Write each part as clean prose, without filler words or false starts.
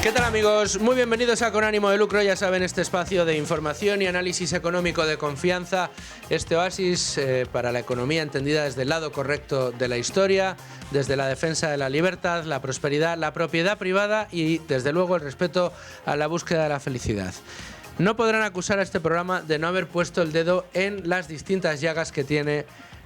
¿Qué tal, amigos? Muy bienvenidos a Con Ánimo de Lucro. Ya saben, este espacio de información y análisis económico de confianza, este oasis para la economía entendida desde el lado correcto de la historia, desde la defensa de la libertad, la prosperidad, la propiedad privada y, desde luego, el respeto a la búsqueda de la felicidad. No podrán acusar a este programa de no haber puesto el dedo en las distintas llagas que tiene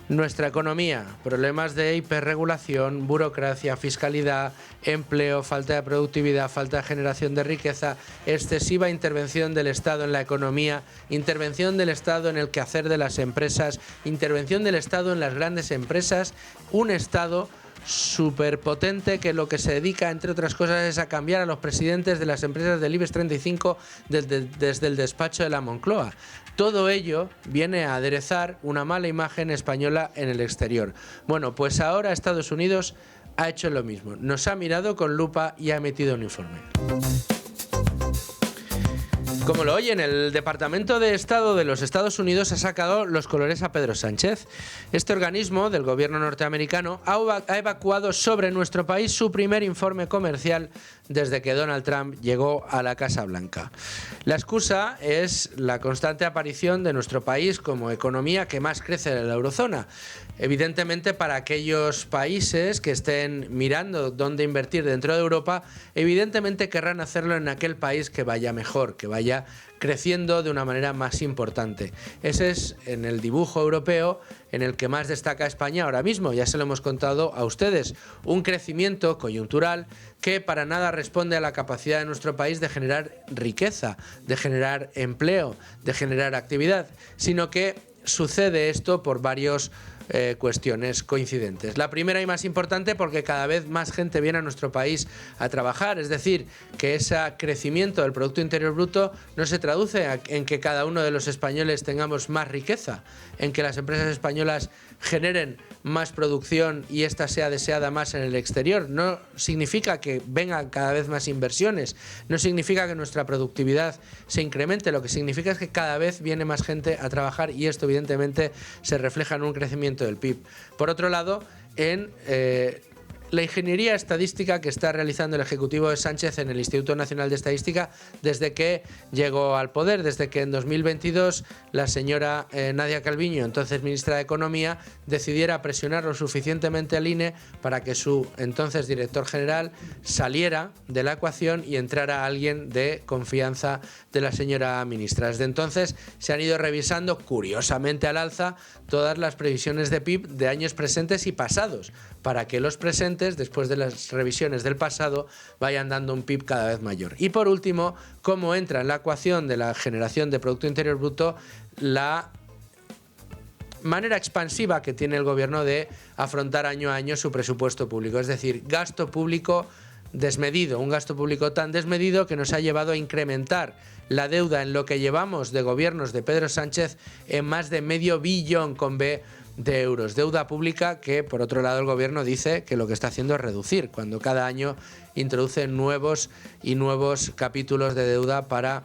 nuestra economía: problemas de hiperregulación, burocracia, fiscalidad, empleo, falta de productividad, falta de generación de riqueza, excesiva intervención del Estado en la economía, intervención del Estado en el quehacer de las empresas, intervención del Estado en las grandes empresas, un Estado superpotente que lo que se dedica, entre otras cosas, es a cambiar a los presidentes de las empresas del IBEX 35 desde el despacho de la Moncloa. Todo ello viene a aderezar una mala imagen española en el exterior. Bueno, pues ahora Estados Unidos ha hecho lo mismo. Nos ha mirado con lupa y ha emitido un informe. Como lo oyen, el Departamento de Estado de los Estados Unidos ha sacado los colores a Pedro Sánchez. Este organismo del gobierno norteamericano ha evacuado sobre nuestro país su primer informe comercial desde que Donald Trump llegó a la Casa Blanca. La excusa es la constante aparición de nuestro país como economía que más crece en la eurozona. Evidentemente, para aquellos países que estén mirando dónde invertir dentro de Europa, evidentemente querrán hacerlo en aquel país que vaya mejor, que vaya creciendo de una manera más importante. Ese es en el dibujo europeo en el que más destaca España ahora mismo. Ya se lo hemos contado a ustedes. Un crecimiento coyuntural que para nada responde a la capacidad de nuestro país de generar riqueza, de generar empleo, de generar actividad, sino que sucede esto por varios cuestiones coincidentes. La primera y más importante, porque cada vez más gente viene a nuestro país a trabajar, es decir, que ese crecimiento del Producto Interior Bruto no se traduce en que cada uno de los españoles tengamos más riqueza, en que las empresas españolas generen más producción y esta sea deseada más en el exterior. No significa que vengan cada vez más inversiones, no significa que nuestra productividad se incremente, lo que significa es que cada vez viene más gente a trabajar y esto evidentemente se refleja en un crecimiento del PIB. Por otro lado, en la ingeniería estadística que está realizando el Ejecutivo de Sánchez en el Instituto Nacional de Estadística desde que llegó al poder, desde que en 2022 la señora Nadia Calviño, entonces ministra de Economía, decidiera presionar lo suficientemente al INE para que su entonces director general saliera de la ecuación y entrara alguien de confianza de la señora ministra. Desde entonces se han ido revisando, curiosamente al alza, todas las previsiones de PIB de años presentes y pasados, para que los presentes, después de las revisiones del pasado, vayan dando un PIB cada vez mayor. Y por último, cómo entra en la ecuación de la generación de Producto Interior Bruto la manera expansiva que tiene el gobierno de afrontar año a año su presupuesto público, es decir, gasto público desmedido, un gasto público tan desmedido que nos ha llevado a incrementar la deuda en lo que llevamos de gobiernos de Pedro Sánchez en más de medio billón con B de euros. Deuda pública que, por otro lado, el gobierno dice que lo que está haciendo es reducir, cuando cada año introduce nuevos y nuevos capítulos de deuda para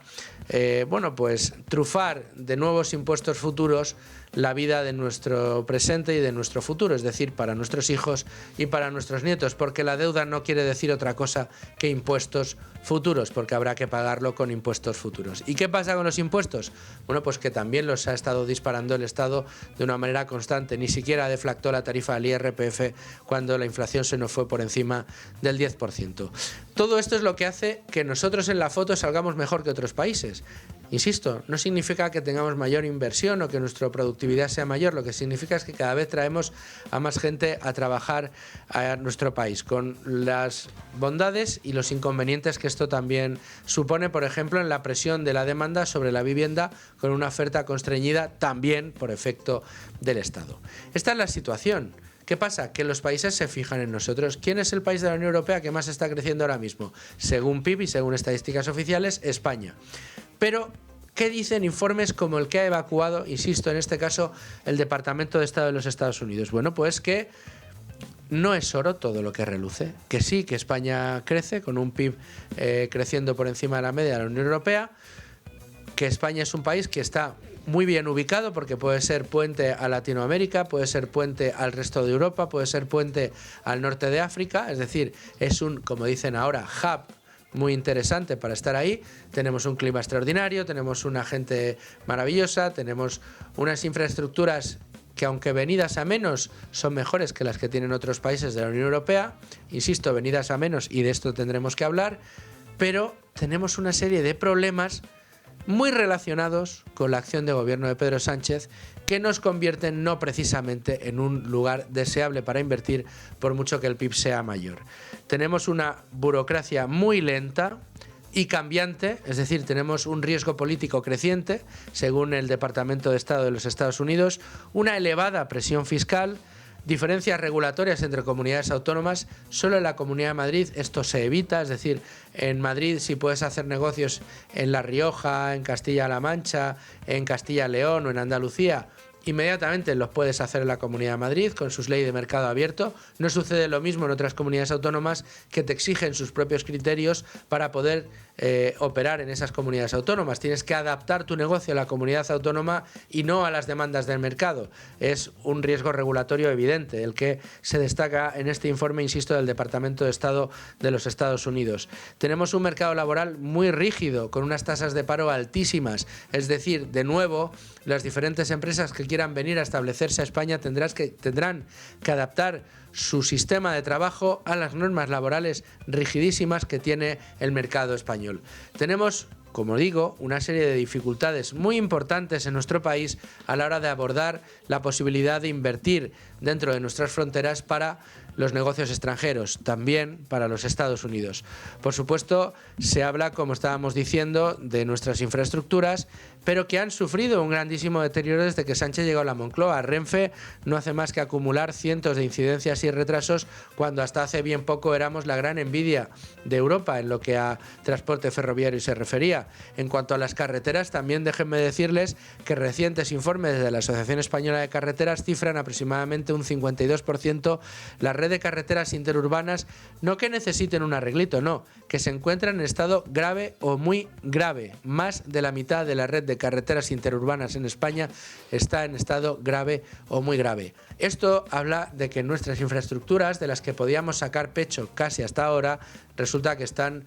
trufar de nuevos impuestos futuros la vida de nuestro presente y de nuestro futuro, es decir, para nuestros hijos y para nuestros nietos, porque la deuda no quiere decir otra cosa que impuestos futuros, porque habrá que pagarlo con impuestos futuros. ¿Y qué pasa con los impuestos? Bueno, pues que también los ha estado disparando el Estado de una manera constante. Ni siquiera deflactó la tarifa del IRPF cuando la inflación se nos fue por encima del 10%. Todo esto es lo que hace que nosotros en la foto salgamos mejor que otros países. Insisto, no significa que tengamos mayor inversión o que nuestra productividad sea mayor, lo que significa es que cada vez traemos a más gente a trabajar a nuestro país, con las bondades y los inconvenientes que esto también supone, por ejemplo, en la presión de la demanda sobre la vivienda, con una oferta constreñida también por efecto del Estado. Esta es la situación. ¿Qué pasa? Que los países se fijan en nosotros. ¿Quién es el país de la Unión Europea que más está creciendo ahora mismo? Según PIB y según estadísticas oficiales, España. Pero, ¿qué dicen informes como el que ha evacuado, insisto, en este caso, el Departamento de Estado de los Estados Unidos? Bueno, pues que no es oro todo lo que reluce, que sí, que España crece con un PIB creciendo por encima de la media de la Unión Europea, que España es un país que está muy bien ubicado porque puede ser puente a Latinoamérica, puede ser puente al resto de Europa, puede ser puente al norte de África, es decir, es un, como dicen ahora, hub muy interesante para estar ahí. Tenemos un clima extraordinario, tenemos una gente maravillosa, tenemos unas infraestructuras que, aunque venidas a menos, son mejores que las que tienen otros países de la Unión Europea. Insisto, venidas a menos, y de esto tendremos que hablar, pero tenemos una serie de problemas muy relacionados con la acción de gobierno de Pedro Sánchez, que nos convierten no precisamente en un lugar deseable para invertir, por mucho que el PIB sea mayor. Tenemos una burocracia muy lenta y cambiante, es decir, tenemos un riesgo político creciente, según el Departamento de Estado de los Estados Unidos, una elevada presión fiscal, diferencias regulatorias entre comunidades autónomas. Solo en la Comunidad de Madrid esto se evita, es decir, en Madrid, si puedes hacer negocios en La Rioja, en Castilla-La Mancha, en Castilla-León o en Andalucía, inmediatamente los puedes hacer en la Comunidad de Madrid con sus leyes de mercado abierto. No sucede lo mismo en otras comunidades autónomas que te exigen sus propios criterios para poder operar en esas comunidades autónomas. Tienes que adaptar tu negocio a la comunidad autónoma y no a las demandas del mercado. Es un riesgo regulatorio evidente, el que se destaca en este informe, insisto, del Departamento de Estado de los Estados Unidos. Tenemos un mercado laboral muy rígido, con unas tasas de paro altísimas. Es decir, de nuevo, las diferentes empresas que quieran venir a establecerse a España tendrán que adaptar su sistema de trabajo a las normas laborales rigidísimas que tiene el mercado español. Tenemos, como digo, una serie de dificultades muy importantes en nuestro país a la hora de abordar la posibilidad de invertir dentro de nuestras fronteras para los negocios extranjeros, también para los Estados Unidos. Por supuesto, se habla, como estábamos diciendo, de nuestras infraestructuras, pero que han sufrido un grandísimo deterioro desde que Sánchez llegó a la Moncloa. Renfe no hace más que acumular cientos de incidencias y retrasos, cuando hasta hace bien poco éramos la gran envidia de Europa en lo que a transporte ferroviario se refería. En cuanto a las carreteras, también déjenme decirles que recientes informes de la Asociación Española de Carreteras cifran aproximadamente un 52% la red de carreteras interurbanas, no que necesiten un arreglito, no, que se encuentran en estado grave o muy grave. Más de la mitad de la red de carreteras interurbanas en España está en estado grave o muy grave. Esto habla de que nuestras infraestructuras, de las que podíamos sacar pecho casi hasta ahora, resulta que están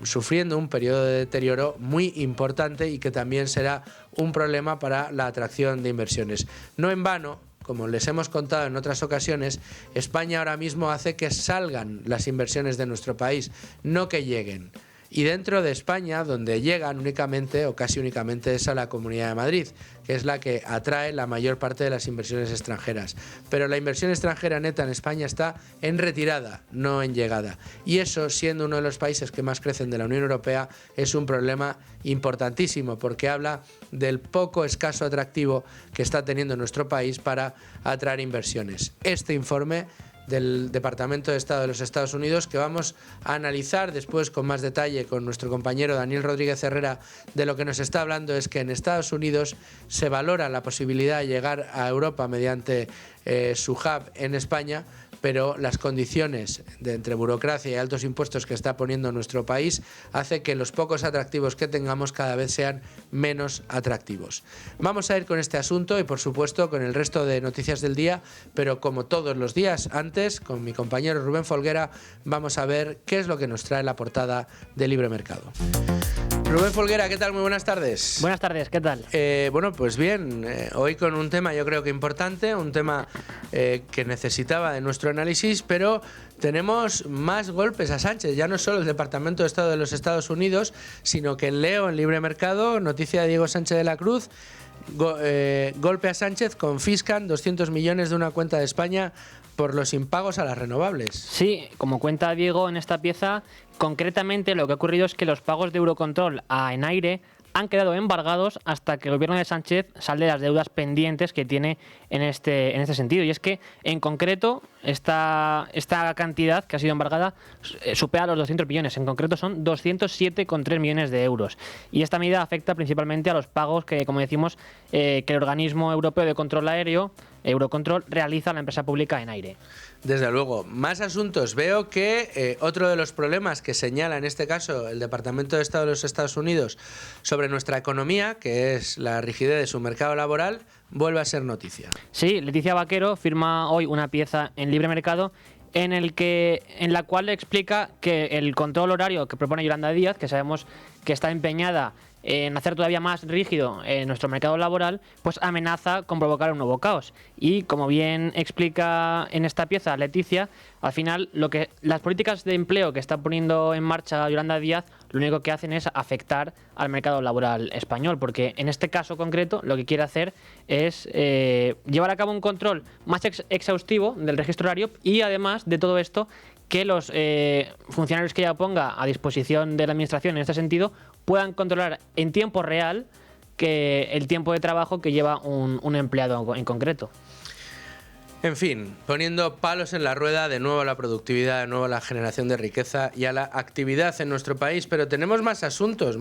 sufriendo un periodo de deterioro muy importante y que también será un problema para la atracción de inversiones. No en vano, como les hemos contado en otras ocasiones, España ahora mismo hace que salgan las inversiones de nuestro país, no que lleguen. Y dentro de España, donde llegan únicamente o casi únicamente, es a la Comunidad de Madrid, que es la que atrae la mayor parte de las inversiones extranjeras. Pero la inversión extranjera neta en España está en retirada, no en llegada. Y eso, siendo uno de los países que más crecen de la Unión Europea, es un problema importantísimo, porque habla del poco escaso atractivo que está teniendo nuestro país para atraer inversiones. Este informe del Departamento de Estado de los Estados Unidos, que vamos a analizar después con más detalle con nuestro compañero Daniel Rodríguez Herrera, de lo que nos está hablando es que en Estados Unidos se valora la posibilidad de llegar a Europa mediante su hub en España, pero las condiciones de entre burocracia y altos impuestos que está poniendo nuestro país hace que los pocos atractivos que tengamos cada vez sean menos atractivos. Vamos a ir con este asunto y, por supuesto, con el resto de noticias del día, pero como todos los días antes, con mi compañero Rubén Folguera, vamos a ver qué es lo que nos trae la portada de Libre Mercado. Rubén Folguera, ¿qué tal? Muy buenas tardes. Buenas tardes, ¿qué tal? Bueno, pues bien, hoy con un tema yo creo que importante, un tema que necesitaba de nuestro análisis, pero tenemos más golpes a Sánchez, ya no solo el Departamento de Estado de los Estados Unidos, sino que leo en Libre Mercado, noticia de Diego Sánchez de la Cruz, golpe a Sánchez, confiscan 200 millones de una cuenta de España por los impagos a las renovables. Sí, como cuenta Diego en esta pieza, concretamente lo que ha ocurrido es que los pagos de Eurocontrol a Enaire han quedado embargados hasta que el gobierno de Sánchez salde de las deudas pendientes que tiene en este sentido. Y es que, en concreto, esta cantidad que ha sido embargada supera los 200 millones. En concreto son 207,3 millones de euros. Y esta medida afecta principalmente a los pagos que, como decimos, que el organismo europeo de control aéreo, Eurocontrol, realiza a la empresa pública Enaire. Desde luego. Más asuntos. Veo que otro de los problemas que señala en este caso el Departamento de Estado de los Estados Unidos sobre nuestra economía, que es la rigidez de su mercado laboral, vuelve a ser noticia. Sí, Leticia Vaquero firma hoy una pieza en Libre Mercado en la cual explica que el control horario que propone Yolanda Díaz, que sabemos que está empeñada en hacer todavía más rígido nuestro mercado laboral, pues amenaza con provocar un nuevo caos. Y como bien explica en esta pieza Leticia, al final las políticas de empleo que está poniendo en marcha Yolanda Díaz lo único que hacen es afectar al mercado laboral español, porque en este caso concreto lo que quiere hacer es llevar a cabo un control más exhaustivo del registro horario y además de todo esto que los funcionarios que ella ponga a disposición de la administración en este sentido puedan controlar en tiempo real que el tiempo de trabajo que lleva un empleado en concreto. En fin, poniendo palos en la rueda de nuevo a la productividad, de nuevo a la generación de riqueza y a la actividad en nuestro país. Pero tenemos más asuntos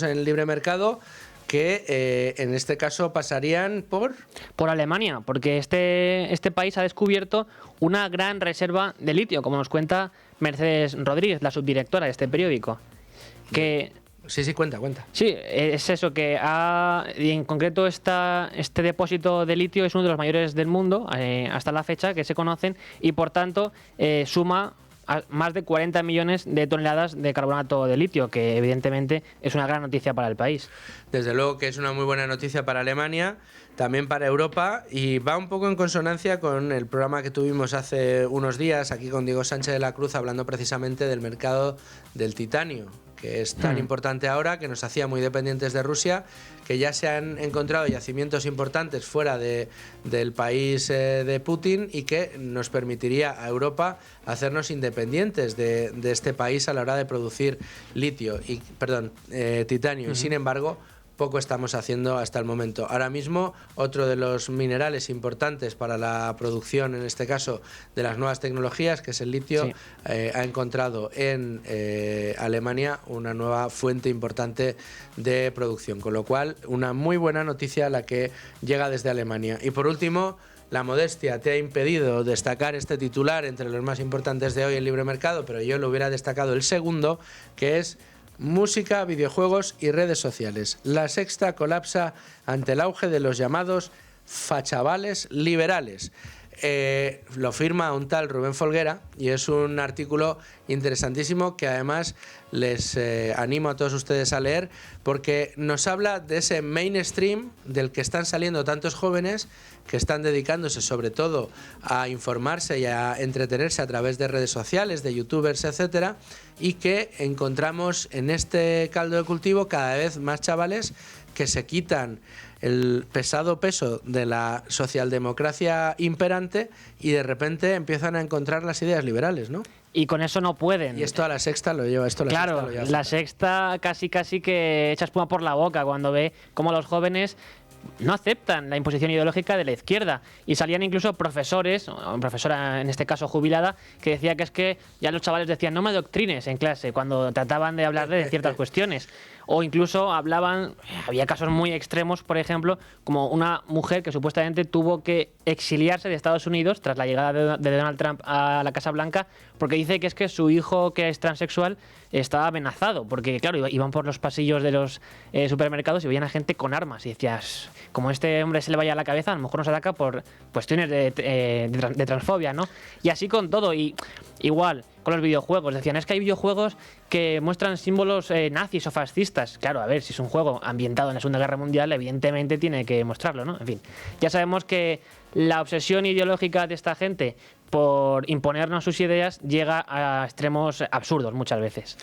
en el libre mercado que en este caso pasarían por Alemania, porque este país ha descubierto una gran reserva de litio, como nos cuenta Mercedes Rodríguez, la subdirectora de este periódico. Sí, cuenta. Sí, es eso, que y en concreto este depósito de litio es uno de los mayores del mundo hasta la fecha que se conocen y por tanto suma a más de 40 millones de toneladas de carbonato de litio, que evidentemente es una gran noticia para el país. Desde luego que es una muy buena noticia para Alemania, también para Europa, y va un poco en consonancia con el programa que tuvimos hace unos días aquí con Diego Sánchez de la Cruz, hablando precisamente del mercado del titanio, que es tan importante ahora, que nos hacía muy dependientes de Rusia, que ya se han encontrado yacimientos importantes fuera del país de Putin y que nos permitiría a Europa hacernos independientes de este país a la hora de producir titanio. Y sin embargo, poco estamos haciendo hasta el momento. Ahora mismo, otro de los minerales importantes para la producción, en este caso, de las nuevas tecnologías, que es el litio, sí. Ha encontrado en Alemania una nueva fuente importante de producción, con lo cual una muy buena noticia la que llega desde Alemania. Y por último, la modestia te ha impedido destacar este titular entre los más importantes de hoy en Libre Mercado, pero yo lo hubiera destacado el segundo, que es música, videojuegos y redes sociales. La Sexta colapsa ante el auge de los llamados fachavales liberales. Lo firma un tal Rubén Folguera y es un artículo interesantísimo que además les animo a todos ustedes a leer, porque nos habla de ese mainstream del que están saliendo tantos jóvenes que están dedicándose sobre todo a informarse y a entretenerse a través de redes sociales, de youtubers, etcétera, y que encontramos en este caldo de cultivo cada vez más chavales que se quitan el pesado peso de la socialdemocracia imperante y de repente empiezan a encontrar las ideas liberales, ¿no? Y con eso no pueden. Y esto a la Sexta lo lleva. Claro, la Sexta casi que echa espuma por la boca cuando ve cómo los jóvenes no aceptan la imposición ideológica de la izquierda. Y salían incluso profesores, o profesora en este caso jubilada, que decía que es que ya los chavales decían no me adoctrines en clase cuando trataban de hablar de ciertas cuestiones. O incluso había casos muy extremos, por ejemplo, como una mujer que supuestamente tuvo que exiliarse de Estados Unidos tras la llegada de Donald Trump a la Casa Blanca, porque dice que es que su hijo, que es transexual, estaba amenazado, porque claro, iban por los pasillos de los supermercados y veían a gente con armas y decías, como este hombre se le vaya a la cabeza, a lo mejor nos ataca por cuestiones de transfobia, ¿no? Y así con todo, y igual con los videojuegos, decían, es que hay videojuegos que muestran símbolos nazis o fascistas. Claro, a ver, si es un juego ambientado en la Segunda Guerra Mundial, evidentemente tiene que mostrarlo, ¿no? En fin, ya sabemos que la obsesión ideológica de esta gente por imponernos sus ideas llega a extremos absurdos muchas veces.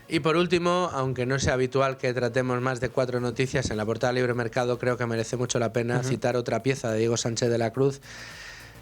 Y por último, aunque no sea habitual que tratemos más de 4 noticias en la portada Libre Mercado, creo que merece mucho la pena citar otra pieza de Diego Sánchez de la Cruz,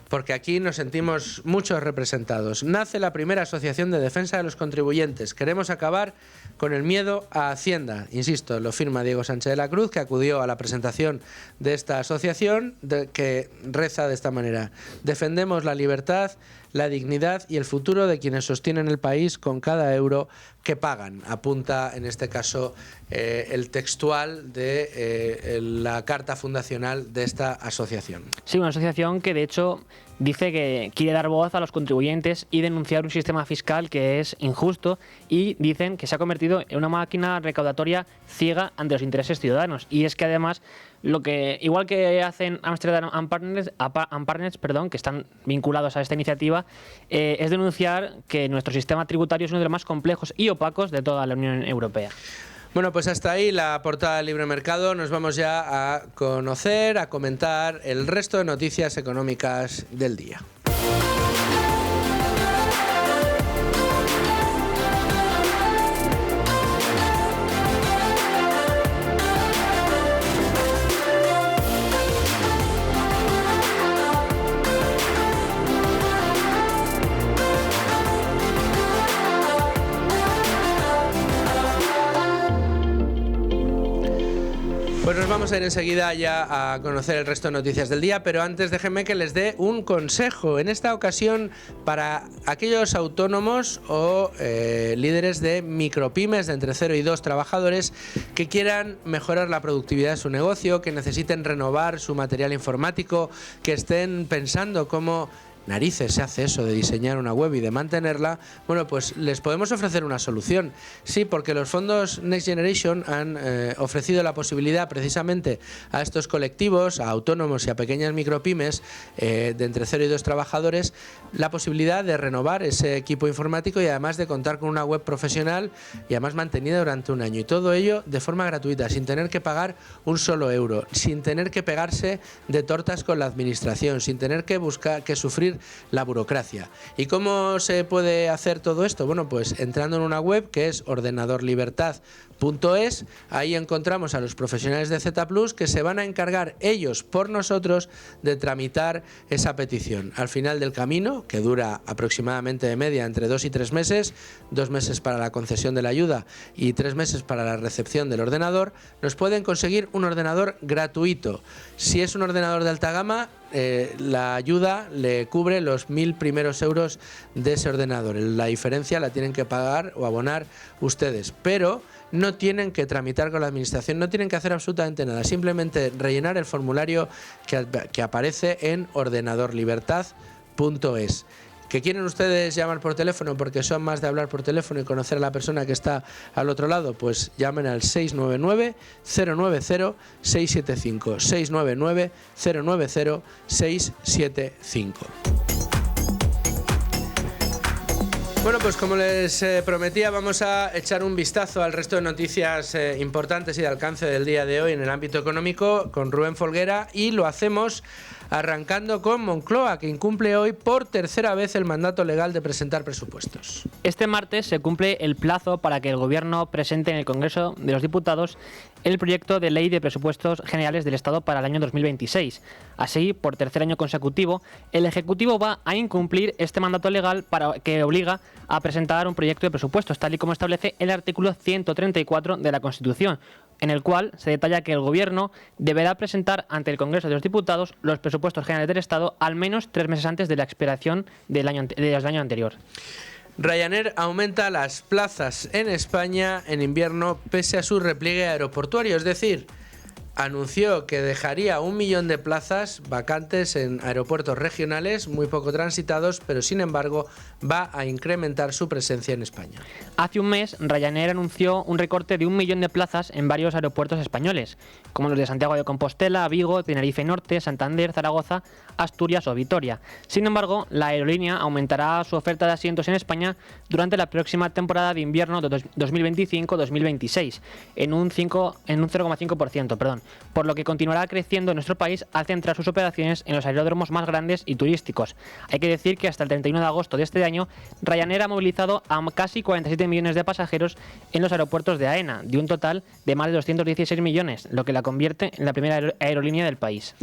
porque aquí nos sentimos muchos representados. Nace la primera asociación de defensa de los contribuyentes. Queremos acabar con el miedo a Hacienda. Insisto, lo firma Diego Sánchez de la Cruz, que acudió a la presentación de esta asociación, que reza de esta manera: defendemos la libertad, la dignidad y el futuro de quienes sostienen el país con cada euro que pagan. Apunta en este caso el textual de la carta fundacional de esta asociación. Sí, una asociación que de hecho dice que quiere dar voz a los contribuyentes y denunciar un sistema fiscal que es injusto, y dicen que se ha convertido en una máquina recaudatoria ciega ante los intereses ciudadanos. Y es que además, igual que hacen Amsterdam and Partners, que están vinculados a esta iniciativa, es denunciar que nuestro sistema tributario es uno de los más complejos y opacos de toda la Unión Europea. Bueno, pues hasta ahí la portada del Libre Mercado. Nos vamos ya a conocer, a comentar el resto de noticias económicas del día. Pues nos vamos a ir enseguida ya a conocer el resto de noticias del día, pero antes déjenme que les dé un consejo. En esta ocasión, para aquellos autónomos o líderes de micropymes de entre 0 y 2 trabajadores que quieran mejorar la productividad de su negocio, que necesiten renovar su material informático, que estén pensando cómo narices se hace eso de diseñar una web y de mantenerla, bueno, pues les podemos ofrecer una solución. Sí, porque los fondos Next Generation han ofrecido la posibilidad precisamente a estos colectivos, a autónomos y a pequeñas micropymes de entre 0 y 2 trabajadores, la posibilidad de renovar ese equipo informático y además de contar con una web profesional y además mantenida durante un año. Y todo ello de forma gratuita, sin tener que pagar un solo euro, sin tener que pegarse de tortas con la administración, sin tener que sufrir la burocracia. ¿Y cómo se puede hacer todo esto? Bueno, pues entrando en una web que es ordenadorlibertad.es, ahí encontramos a los profesionales de Z Plus que se van a encargar ellos por nosotros de tramitar esa petición. Al final del camino, que dura aproximadamente de media entre 2 y 3 meses, 2 meses para la concesión de la ayuda y 3 meses para la recepción del ordenador, nos pueden conseguir un ordenador gratuito. Si es un ordenador de alta gama, la ayuda le cubre los 1.000 primeros euros de ese ordenador. La diferencia la tienen que pagar o abonar ustedes, pero no tienen que tramitar con la administración, no tienen que hacer absolutamente nada, simplemente rellenar el formulario que aparece en ordenadorlibertad.es. ¿Que quieren ustedes llamar por teléfono porque son más de hablar por teléfono y conocer a la persona que está al otro lado? Pues llamen al 699-090-675. 699-090-675. Bueno, pues como les prometía, vamos a echar un vistazo al resto de noticias importantes y de alcance del día de hoy en el ámbito económico con Rubén Folguera, y lo hacemos arrancando con Moncloa, que incumple hoy por tercera vez el mandato legal de presentar presupuestos. Este martes se cumple el plazo para que el Gobierno presente en el Congreso de los Diputados el proyecto de ley de presupuestos generales del Estado para el año 2026. Así, por tercer año consecutivo, el Ejecutivo va a incumplir este mandato legal que obliga a presentar un proyecto de presupuestos, tal y como establece el artículo 134 de la Constitución, en el cual se detalla que el Gobierno deberá presentar ante el Congreso de los Diputados los presupuestos generales del Estado al menos 3 meses antes de la expiración del año anterior. Ryanair aumenta las plazas en España en invierno pese a su repliegue aeroportuario, es decir, anunció que dejaría 1 millón de plazas vacantes en aeropuertos regionales muy poco transitados, pero sin embargo va a incrementar su presencia en España. Hace un mes, Ryanair anunció un recorte de 1 millón de plazas en varios aeropuertos españoles, como los de Santiago de Compostela, Vigo, Tenerife Norte, Santander, Zaragoza, Asturias o Vitoria. Sin embargo, la aerolínea aumentará su oferta de asientos en España durante la próxima temporada de invierno de 2025-2026 en un 0,5%, por lo que continuará creciendo en nuestro país al centrar sus operaciones en los aeródromos más grandes y turísticos. Hay que decir que hasta el 31 de agosto de este año, Ryanair ha movilizado a casi 47 millones de pasajeros en los aeropuertos de AENA, de un total de más de 216 millones, lo que la convierte en la primera aerolínea del país.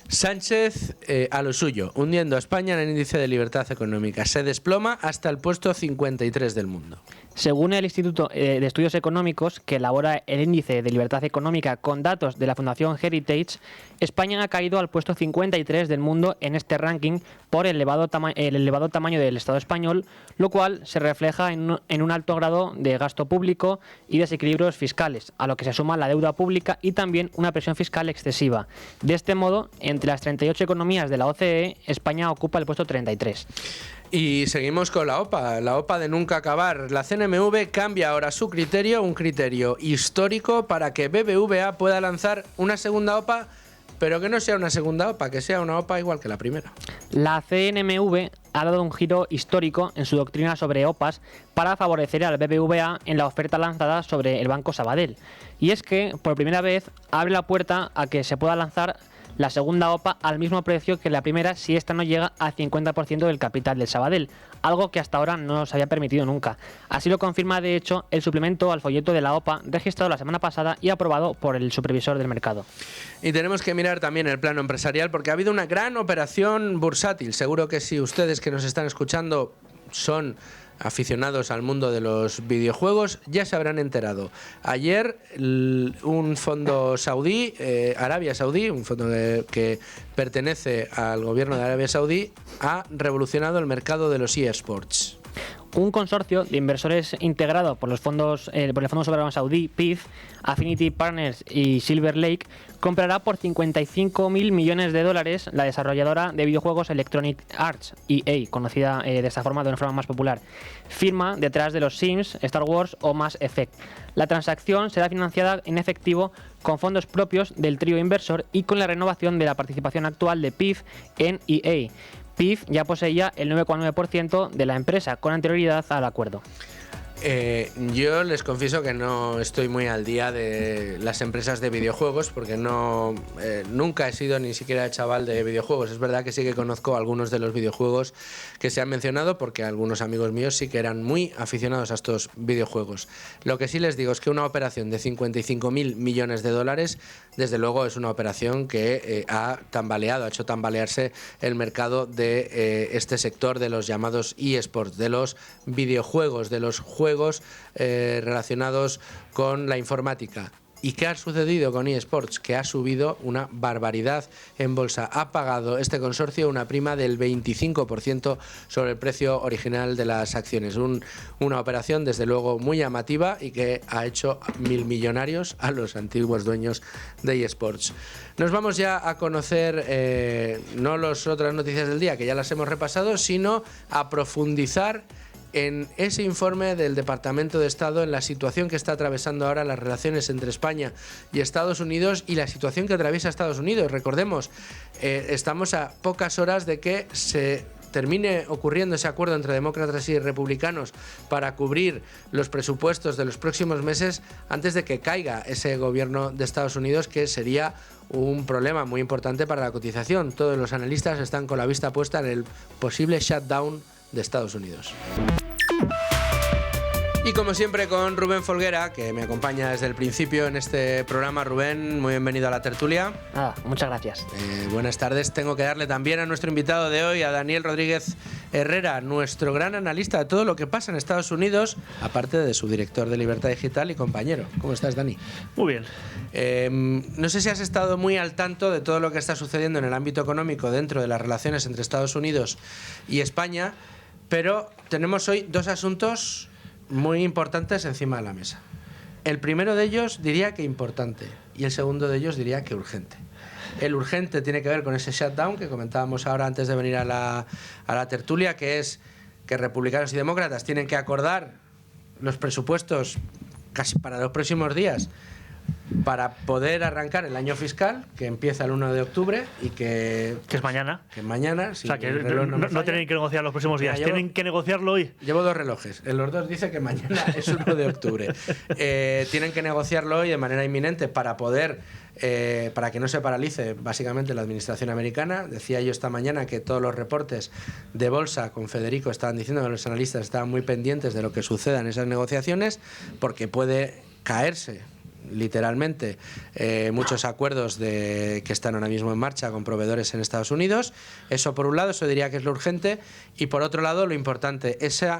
Sánchez a lo suyo, hundiendo a España en el índice de libertad económica. Se desploma hasta el puesto 53 del mundo. Según el Instituto de Estudios Económicos, que elabora el índice de libertad económica con datos de la Fundación Heritage, España ha caído al puesto 53 del mundo en este ranking por el elevado tamaño del Estado español, lo cual se refleja en un alto grado de gasto público y desequilibrios fiscales, a lo que se suma la deuda pública y también una presión fiscal excesiva. De este modo, entre las 38 economías de la OCDE, España ocupa el puesto 33. Y seguimos con la OPA de nunca acabar. La CNMV cambia ahora su criterio, un criterio histórico, para que BBVA pueda lanzar una segunda OPA, pero que no sea una segunda OPA, que sea una OPA igual que la primera. La CNMV ha dado un giro histórico en su doctrina sobre OPAs para favorecer al BBVA en la oferta lanzada sobre el Banco Sabadell. Y es que, por primera vez, abre la puerta a que se pueda lanzar la segunda OPA al mismo precio que la primera si esta no llega al 50% del capital del Sabadell, algo que hasta ahora no se había permitido nunca. Así lo confirma, de hecho, el suplemento al folleto de la OPA registrado la semana pasada y aprobado por el supervisor del mercado. Y tenemos que mirar también el plano empresarial, porque ha habido una gran operación bursátil. Seguro que si ustedes que nos están escuchando son aficionados al mundo de los videojuegos, ya se habrán enterado. Ayer un fondo saudí, Arabia Saudí, un fondo que pertenece al gobierno de Arabia Saudí, ha revolucionado el mercado de los eSports. Un consorcio de inversores integrado por el Fondo Soberano Saudí, PIF, Affinity Partners y Silver Lake, comprará por 55.000 millones de dólares la desarrolladora de videojuegos Electronic Arts, EA, conocida de esta forma, de una forma más popular, firma detrás de los Sims, Star Wars o Mass Effect. La transacción será financiada en efectivo con fondos propios del trío inversor y con la renovación de la participación actual de PIF en EA. PIF ya poseía el 9,9% de la empresa con anterioridad al acuerdo. Yo les confieso que no estoy muy al día de las empresas de videojuegos, porque nunca he sido ni siquiera chaval de videojuegos. Es verdad que sí que conozco algunos de los videojuegos que se han mencionado, porque algunos amigos míos sí que eran muy aficionados a estos videojuegos. Lo que sí les digo es que una operación de 55.000 millones de dólares, desde luego es una operación que ha hecho tambalearse el mercado de este sector de los llamados eSports, de los videojuegos, de los juegos relacionados con la informática. ¿Y qué ha sucedido con eSports? Que ha subido una barbaridad en bolsa. Ha pagado este consorcio una prima del 25% sobre el precio original de las acciones. Una operación, desde luego, muy llamativa y que ha hecho millonarios a los antiguos dueños de eSports. Nos vamos ya a conocer no las otras noticias del día, que ya las hemos repasado, sino a profundizar en ese informe del Departamento de Estado, en la situación que está atravesando ahora las relaciones entre España y Estados Unidos y la situación que atraviesa Estados Unidos. Recordemos, estamos a pocas horas de que se termine ocurriendo ese acuerdo entre demócratas y republicanos para cubrir los presupuestos de los próximos meses antes de que caiga ese gobierno de Estados Unidos, que sería un problema muy importante para la cotización. Todos los analistas están con la vista puesta en el posible shutdown de Estados Unidos. Y como siempre con Rubén Folguera, que me acompaña desde el principio en este programa. Rubén, muy bienvenido a la tertulia. Muchas gracias. Buenas tardes. Tengo que darle también a nuestro invitado de hoy, a Daniel Rodríguez Herrera, nuestro gran analista de todo lo que pasa en Estados Unidos, aparte de su director de Libertad Digital y compañero. ¿Cómo estás, Dani? Muy bien. No sé si has estado muy al tanto de todo lo que está sucediendo en el ámbito económico dentro de las relaciones entre Estados Unidos y España, pero tenemos hoy dos asuntos muy importantes encima de la mesa. El primero de ellos diría que importante y el segundo de ellos diría que urgente. El urgente tiene que ver con ese shutdown que comentábamos ahora antes de venir a la tertulia, que es que republicanos y demócratas tienen que acordar los presupuestos casi para los próximos días para poder arrancar el año fiscal, que empieza el 1 de octubre y que es mañana. Que mañana, o sea, que no tienen que negociar los próximos días, tienen que negociarlo hoy. Llevo dos relojes. En los dos dice que mañana es 1 de octubre. Tienen que negociarlo hoy de manera inminente para poder, para que no se paralice básicamente la administración americana. Decía yo esta mañana que todos los reportes de bolsa con Federico estaban diciendo que los analistas estaban muy pendientes de lo que suceda en esas negociaciones, porque puede caerse literalmente, muchos acuerdos que están ahora mismo en marcha con proveedores en Estados Unidos. Eso por un lado, eso diría que es lo urgente. Y por otro lado, lo importante, ese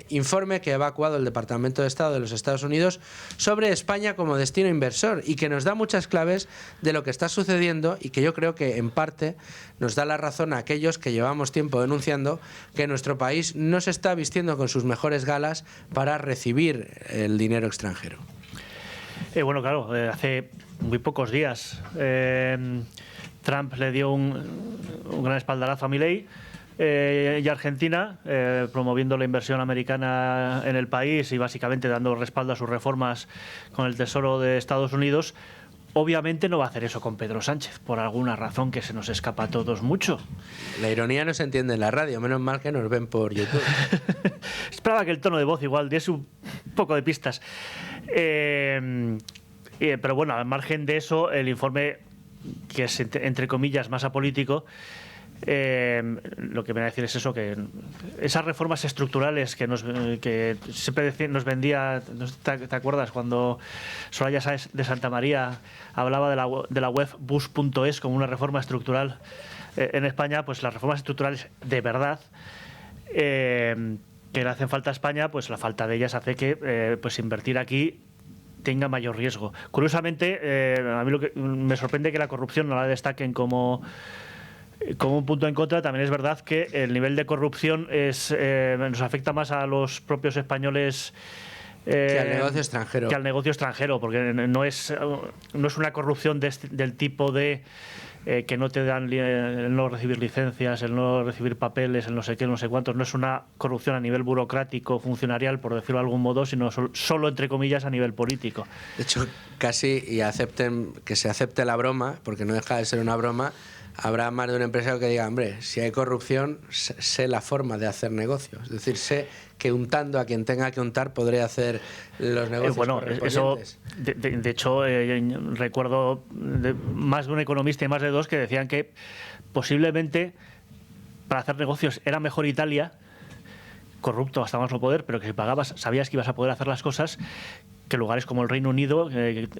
informe que ha evacuado el Departamento de Estado de los Estados Unidos sobre España como destino inversor, y que nos da muchas claves de lo que está sucediendo, y que yo creo que en parte nos da la razón a aquellos que llevamos tiempo denunciando que nuestro país no se está vistiendo con sus mejores galas para recibir el dinero extranjero. Bueno, claro, hace muy pocos días Trump le dio un gran espaldarazo a Milei y Argentina, promoviendo la inversión americana en el país y básicamente dando respaldo a sus reformas con el Tesoro de Estados Unidos. Obviamente no va a hacer eso con Pedro Sánchez, por alguna razón que se nos escapa a todos mucho. La ironía no se entiende en la radio, menos mal que nos ven por YouTube. Esperaba que el tono de voz igual diese un poco de pistas. Pero bueno, al margen de eso, el informe, que es entre comillas más apolítico, lo que viene a decir es eso, que esas reformas estructurales que siempre nos vendía, ¿te acuerdas? Cuando Soraya Sáenz de Santa María hablaba de la web bus.es como una reforma estructural en España, pues las reformas estructurales de verdad que le hacen falta a España, pues la falta de ellas hace que pues invertir aquí tenga mayor riesgo. Curiosamente, a mí lo que me sorprende que la corrupción no la destaquen como un punto en contra. También es verdad que el nivel de corrupción nos afecta más a los propios españoles que al negocio extranjero. Que al negocio extranjero, porque no es una corrupción del tipo de que no te dan el no recibir licencias, el no recibir papeles, el no sé qué, no sé cuántos. No es una corrupción a nivel burocrático, funcionarial, por decirlo de algún modo, sino solo entre comillas a nivel político. De hecho, casi, y que se acepte la broma, porque no deja de ser una broma, habrá más de un empresario que diga, hombre, si hay corrupción, sé la forma de hacer negocios. Es decir, sé que untando a quien tenga que untar podré hacer los negocios correspondientes. Eso, de hecho, recuerdo más de un economista y más de dos que decían que posiblemente para hacer negocios era mejor Italia, corrupto hasta más no poder, pero que si pagabas sabías que ibas a poder hacer las cosas, que lugares como el Reino Unido,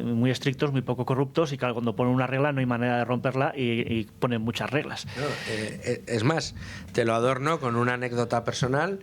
muy estrictos, muy poco corruptos, y que cuando ponen una regla no hay manera de romperla y ponen muchas reglas. No, es más, te lo adorno con una anécdota personal.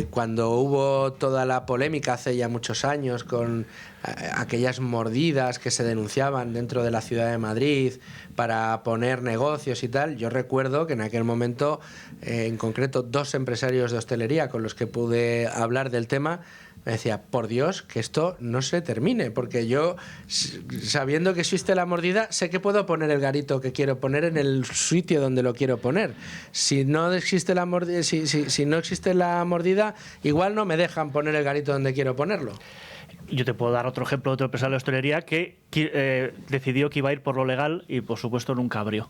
Cuando hubo toda la polémica hace ya muchos años con aquellas mordidas que se denunciaban dentro de la ciudad de Madrid para poner negocios y tal, yo recuerdo que en aquel momento, en concreto, dos empresarios de hostelería con los que pude hablar del tema me decía, por Dios, que esto no se termine, porque yo, sabiendo que existe la mordida, sé que puedo poner el garito que quiero poner en el sitio donde lo quiero poner. Si no existe la mordida, si no existe la mordida, igual no me dejan poner el garito donde quiero ponerlo. Yo te puedo dar otro ejemplo de otro empresario de hostelería que decidió que iba a ir por lo legal y, por supuesto, nunca abrió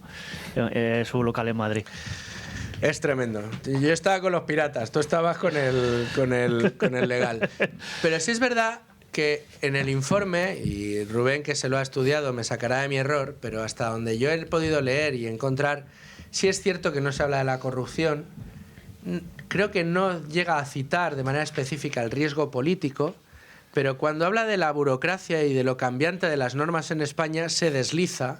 su local en Madrid. Es tremendo. Yo estaba con los piratas, tú estabas con el legal. Pero sí es verdad que en el informe, y Rubén, que se lo ha estudiado, me sacará de mi error, pero hasta donde yo he podido leer y encontrar, sí es cierto que no se habla de la corrupción. Creo que no llega a citar de manera específica el riesgo político, pero cuando habla de la burocracia y de lo cambiante de las normas en España, se desliza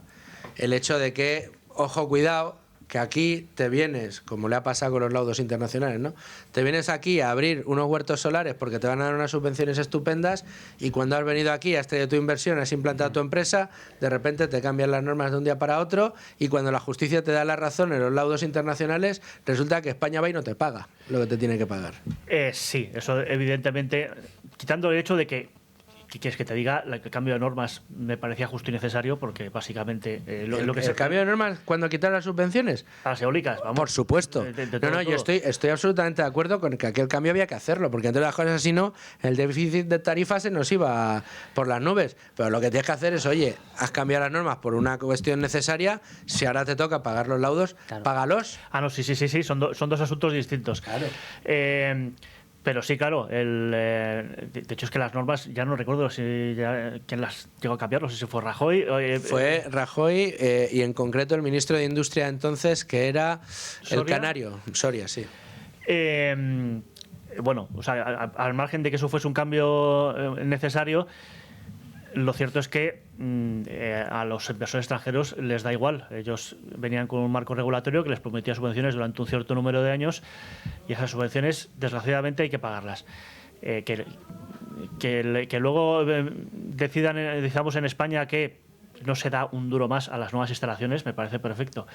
el hecho de que, ojo, cuidado, que aquí te vienes, como le ha pasado con los laudos internacionales, ¿no? Te vienes aquí a abrir unos huertos solares porque te van a dar unas subvenciones estupendas, y cuando has venido aquí, has traído tu inversión, has implantado tu empresa, de repente te cambian las normas de un día para otro, y cuando la justicia te da la razón en los laudos internacionales, resulta que España va y no te paga lo que te tiene que pagar. Sí, eso evidentemente, quitando el hecho de que, ¿qué quieres que te diga? El cambio de normas me parecía justo y necesario, porque básicamente ¿El cambio de normas cuando quitaron las subvenciones? A las eólicas, vamos. Por supuesto. Yo estoy absolutamente de acuerdo con que aquel cambio había que hacerlo, porque entre las cosas así no, el déficit de tarifas se nos iba por las nubes. Pero lo que tienes que hacer es, oye, has cambiado las normas por una cuestión necesaria, si ahora te toca pagar los laudos, claro, págalos. Ah, no, sí, son dos asuntos distintos. Claro. Pero sí, claro, de hecho es que las normas, ya no recuerdo quién las llegó a cambiar, no sé si fue Rajoy. Fue Rajoy y en concreto el ministro de Industria entonces, que era ¿Soria? El canario, Soria, sí. Bueno, o sea, al margen de que eso fuese un cambio necesario, Lo cierto es que a los inversores extranjeros les da igual. Ellos venían con un marco regulatorio que les prometía subvenciones durante un cierto número de años y esas subvenciones, desgraciadamente, hay que pagarlas. Que luego decidamos en España que no se da un duro más a las nuevas instalaciones, me parece perfecto.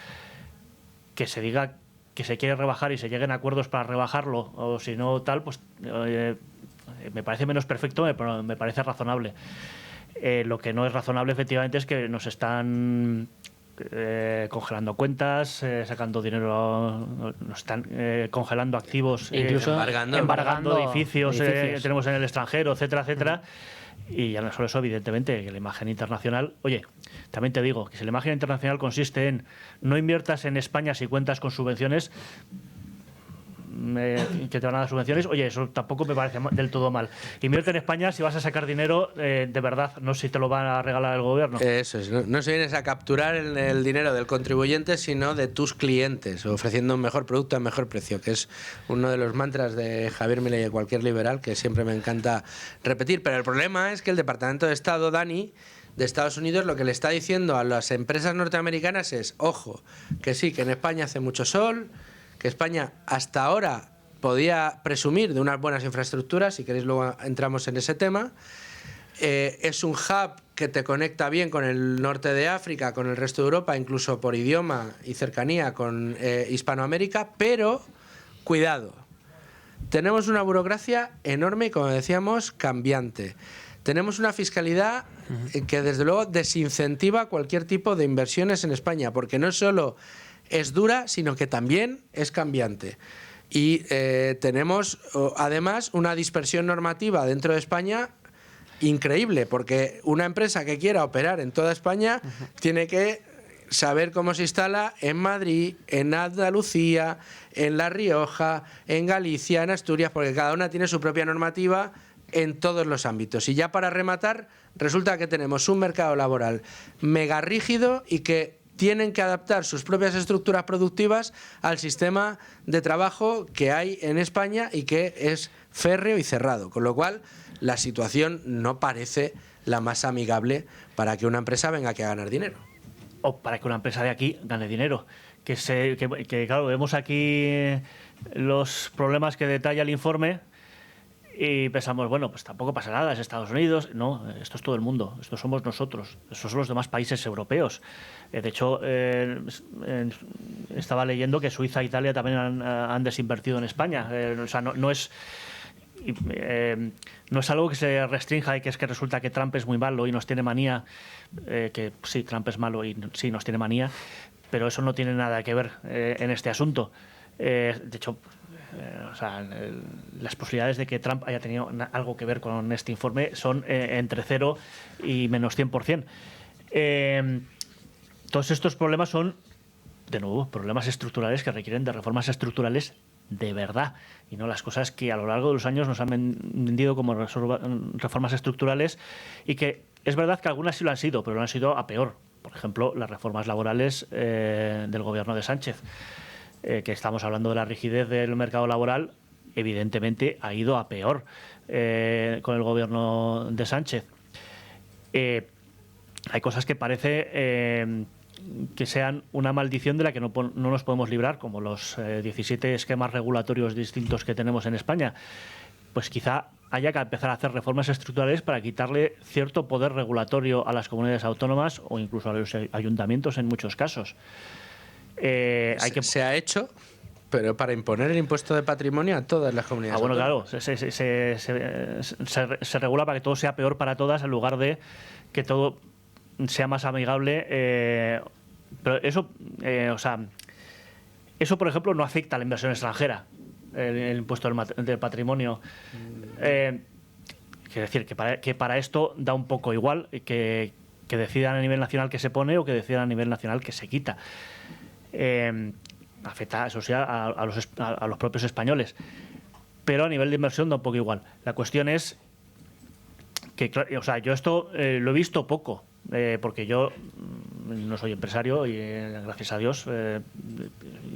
Que se diga que se quiere rebajar y se lleguen a acuerdos para rebajarlo, o si no tal, pues me parece menos perfecto, pero me parece razonable. Lo que no es razonable, efectivamente, es que nos están congelando cuentas, sacando dinero, nos están congelando activos, incluso embargando edificios que tenemos en el extranjero, etcétera, etcétera. Y ya no solo eso, evidentemente, que la imagen internacional... Oye, también te digo que si la imagen internacional consiste en no inviertas en España si cuentas con subvenciones, que te van a dar subvenciones, oye, eso tampoco me parece del todo mal. Invierte en España si vas a sacar dinero de verdad, no si te lo van a regalar el gobierno. Eso es, no se vienes a capturar el dinero del contribuyente, sino de tus clientes, ofreciendo un mejor producto a mejor precio, que es uno de los mantras de Javier Milei y de cualquier liberal que siempre me encanta repetir. Pero el problema es que el Departamento de Estado, Dani, de Estados Unidos, lo que le está diciendo a las empresas norteamericanas es, ojo, que sí, que en España hace mucho sol, que España hasta ahora podía presumir de unas buenas infraestructuras, si queréis luego entramos en ese tema. Es un hub que te conecta bien con el norte de África, con el resto de Europa, incluso por idioma y cercanía con Hispanoamérica, pero cuidado, tenemos una burocracia enorme y, como decíamos, cambiante. Tenemos una fiscalidad que desde luego desincentiva cualquier tipo de inversiones en España, porque no solo es dura, sino que también es cambiante. Y tenemos además una dispersión normativa dentro de España increíble, porque una empresa que quiera operar en toda España tiene que saber cómo se instala en Madrid, en Andalucía, en La Rioja, en Galicia, en Asturias, porque cada una tiene su propia normativa en todos los ámbitos. Y ya para rematar, resulta que tenemos un mercado laboral mega rígido y que tienen que adaptar sus propias estructuras productivas al sistema de trabajo que hay en España y que es férreo y cerrado, con lo cual la situación no parece la más amigable para que una empresa venga aquí a ganar dinero. O para que una empresa de aquí gane dinero. Que claro, vemos aquí los problemas que detalla el informe y pensamos, bueno, pues tampoco pasa nada, es Estados Unidos. No, esto es todo el mundo, esto somos nosotros, estos son los demás países europeos. De hecho, estaba leyendo que Suiza e Italia también han desinvertido en España. O sea, no es algo que se restrinja y que es que resulta que Trump es muy malo y nos tiene manía, que sí, Trump es malo y sí, nos tiene manía, pero eso no tiene nada que ver en este asunto. De hecho, o sea, las posibilidades de que Trump haya tenido algo que ver con este informe son entre 0 y menos 100%. Todos estos problemas son, de nuevo, problemas estructurales que requieren de reformas estructurales de verdad, y no las cosas que a lo largo de los años nos han vendido como reformas estructurales, y que es verdad que algunas sí lo han sido, pero lo han sido a peor. Por ejemplo, las reformas laborales del gobierno de Sánchez. Que estamos hablando de la rigidez del mercado laboral, evidentemente ha ido a peor con el gobierno de Sánchez. Hay cosas que parece que sean una maldición de la que no nos podemos librar, como los 17 esquemas regulatorios distintos que tenemos en España. Pues quizá haya que empezar a hacer reformas estructurales para quitarle cierto poder regulatorio a las comunidades autónomas o incluso a los ayuntamientos en muchos casos. Se ha hecho, pero para imponer el impuesto de patrimonio a todas las comunidades. Bueno, claro, se regula para que todo sea peor para todas en lugar de que todo sea más amigable. Pero eso, eso, por ejemplo, no afecta a la inversión extranjera, el impuesto del patrimonio. Quiero decir que para esto da un poco igual que decidan a nivel nacional que se pone o que decidan a nivel nacional que se quita. Afecta, eso sí, a los propios españoles, pero a nivel de inversión da un poco igual. La cuestión es que, o sea, yo esto lo he visto poco, porque yo no soy empresario y gracias a Dios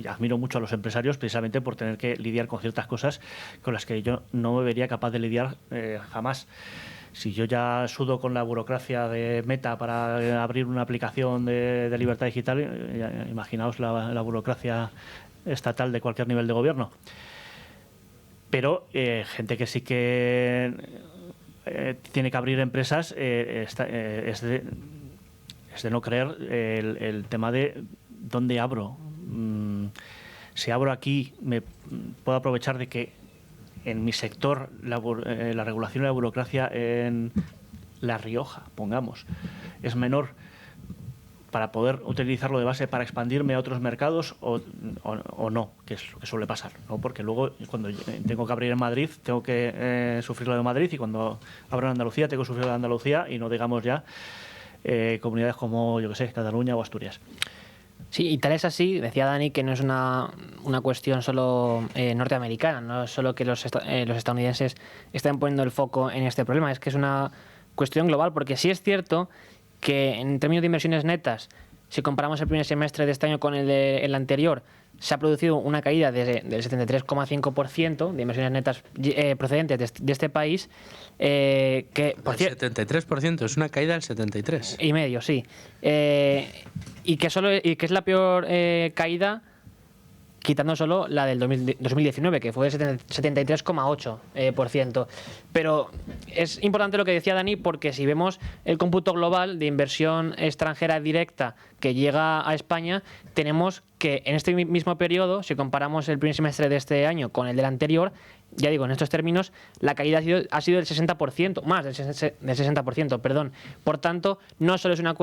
y admiro mucho a los empresarios precisamente por tener que lidiar con ciertas cosas con las que yo no me vería capaz de lidiar jamás. Si yo ya sudo con la burocracia de Meta para abrir una aplicación de libertad digital, imaginaos la burocracia estatal de cualquier nivel de gobierno. Pero gente que sí que tiene que abrir empresas es de no creer el tema de dónde abro. Si abro aquí, me puedo aprovechar de que en mi sector la regulación y la burocracia en La Rioja, pongamos, es menor, para poder utilizarlo de base para expandirme a otros mercados o no, que es lo que suele pasar, ¿no? Porque luego cuando tengo que abrir en Madrid tengo que sufrir lo de Madrid, y cuando abro en Andalucía tengo que sufrir lo de Andalucía, y no digamos ya comunidades como, yo que sé, Cataluña o Asturias. Sí, y tal es así, decía Dani, que no es una cuestión solo norteamericana, no es solo que los estadounidenses están poniendo el foco en este problema, es que es una cuestión global, porque sí es cierto que en términos de inversiones netas, si comparamos el primer semestre de este año con el anterior, se ha producido una caída del 73,5% de inversiones netas procedentes de este país. Que por el 73%, es una caída del 73%. Y medio, sí. Y que es la peor caída, quitando solo la del 2019, que fue del 73,8%. Pero es importante lo que decía Dani, porque si vemos el cómputo global de inversión extranjera directa que llega a España, tenemos que en este mismo periodo, si comparamos el primer semestre de este año con el del anterior, ya digo, en estos términos, la caída ha sido del 60%, más del 60%, perdón. Por tanto, no solo es una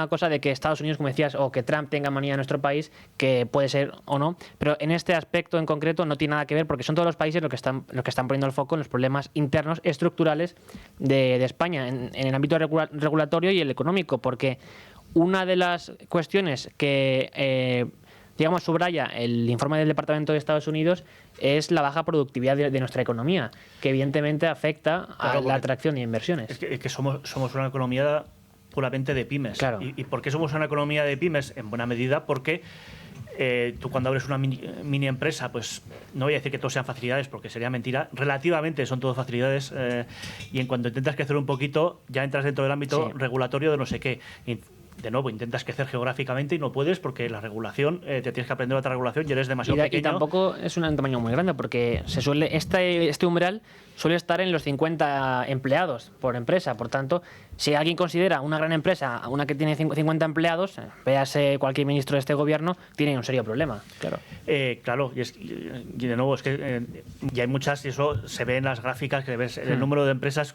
cosa de que Estados Unidos, como decías, o que Trump tenga manía en nuestro país, que puede ser o no, pero en este aspecto en concreto no tiene nada que ver, porque son todos los países los que están poniendo el foco en los problemas internos estructurales de España, en el ámbito regulatorio y el económico, porque una de las cuestiones que digamos, subraya el informe del Departamento de Estados Unidos es la baja productividad de nuestra economía, que evidentemente afecta a la atracción de inversiones. Es que somos una economía puramente de pymes. Claro. ¿Y por qué somos una economía de pymes? En buena medida porque tú cuando abres una mini empresa, pues no voy a decir que todo sean facilidades porque sería mentira, relativamente son todo facilidades, y en cuanto intentas crecer un poquito ya entras dentro del ámbito regulatorio de no sé qué. De nuevo, intentas crecer geográficamente y no puedes porque la regulación, te tienes que aprender otra regulación y eres demasiado pequeño. Y tampoco es un tamaño muy grande, porque este umbral suele estar en los 50 empleados por empresa. Por tanto, si alguien considera una gran empresa una que tiene 50 empleados, véase cualquier ministro de este gobierno, tiene un serio problema. Claro, claro, y de nuevo, es que ya hay muchas, y eso se ve en las gráficas, que ves el número de empresas,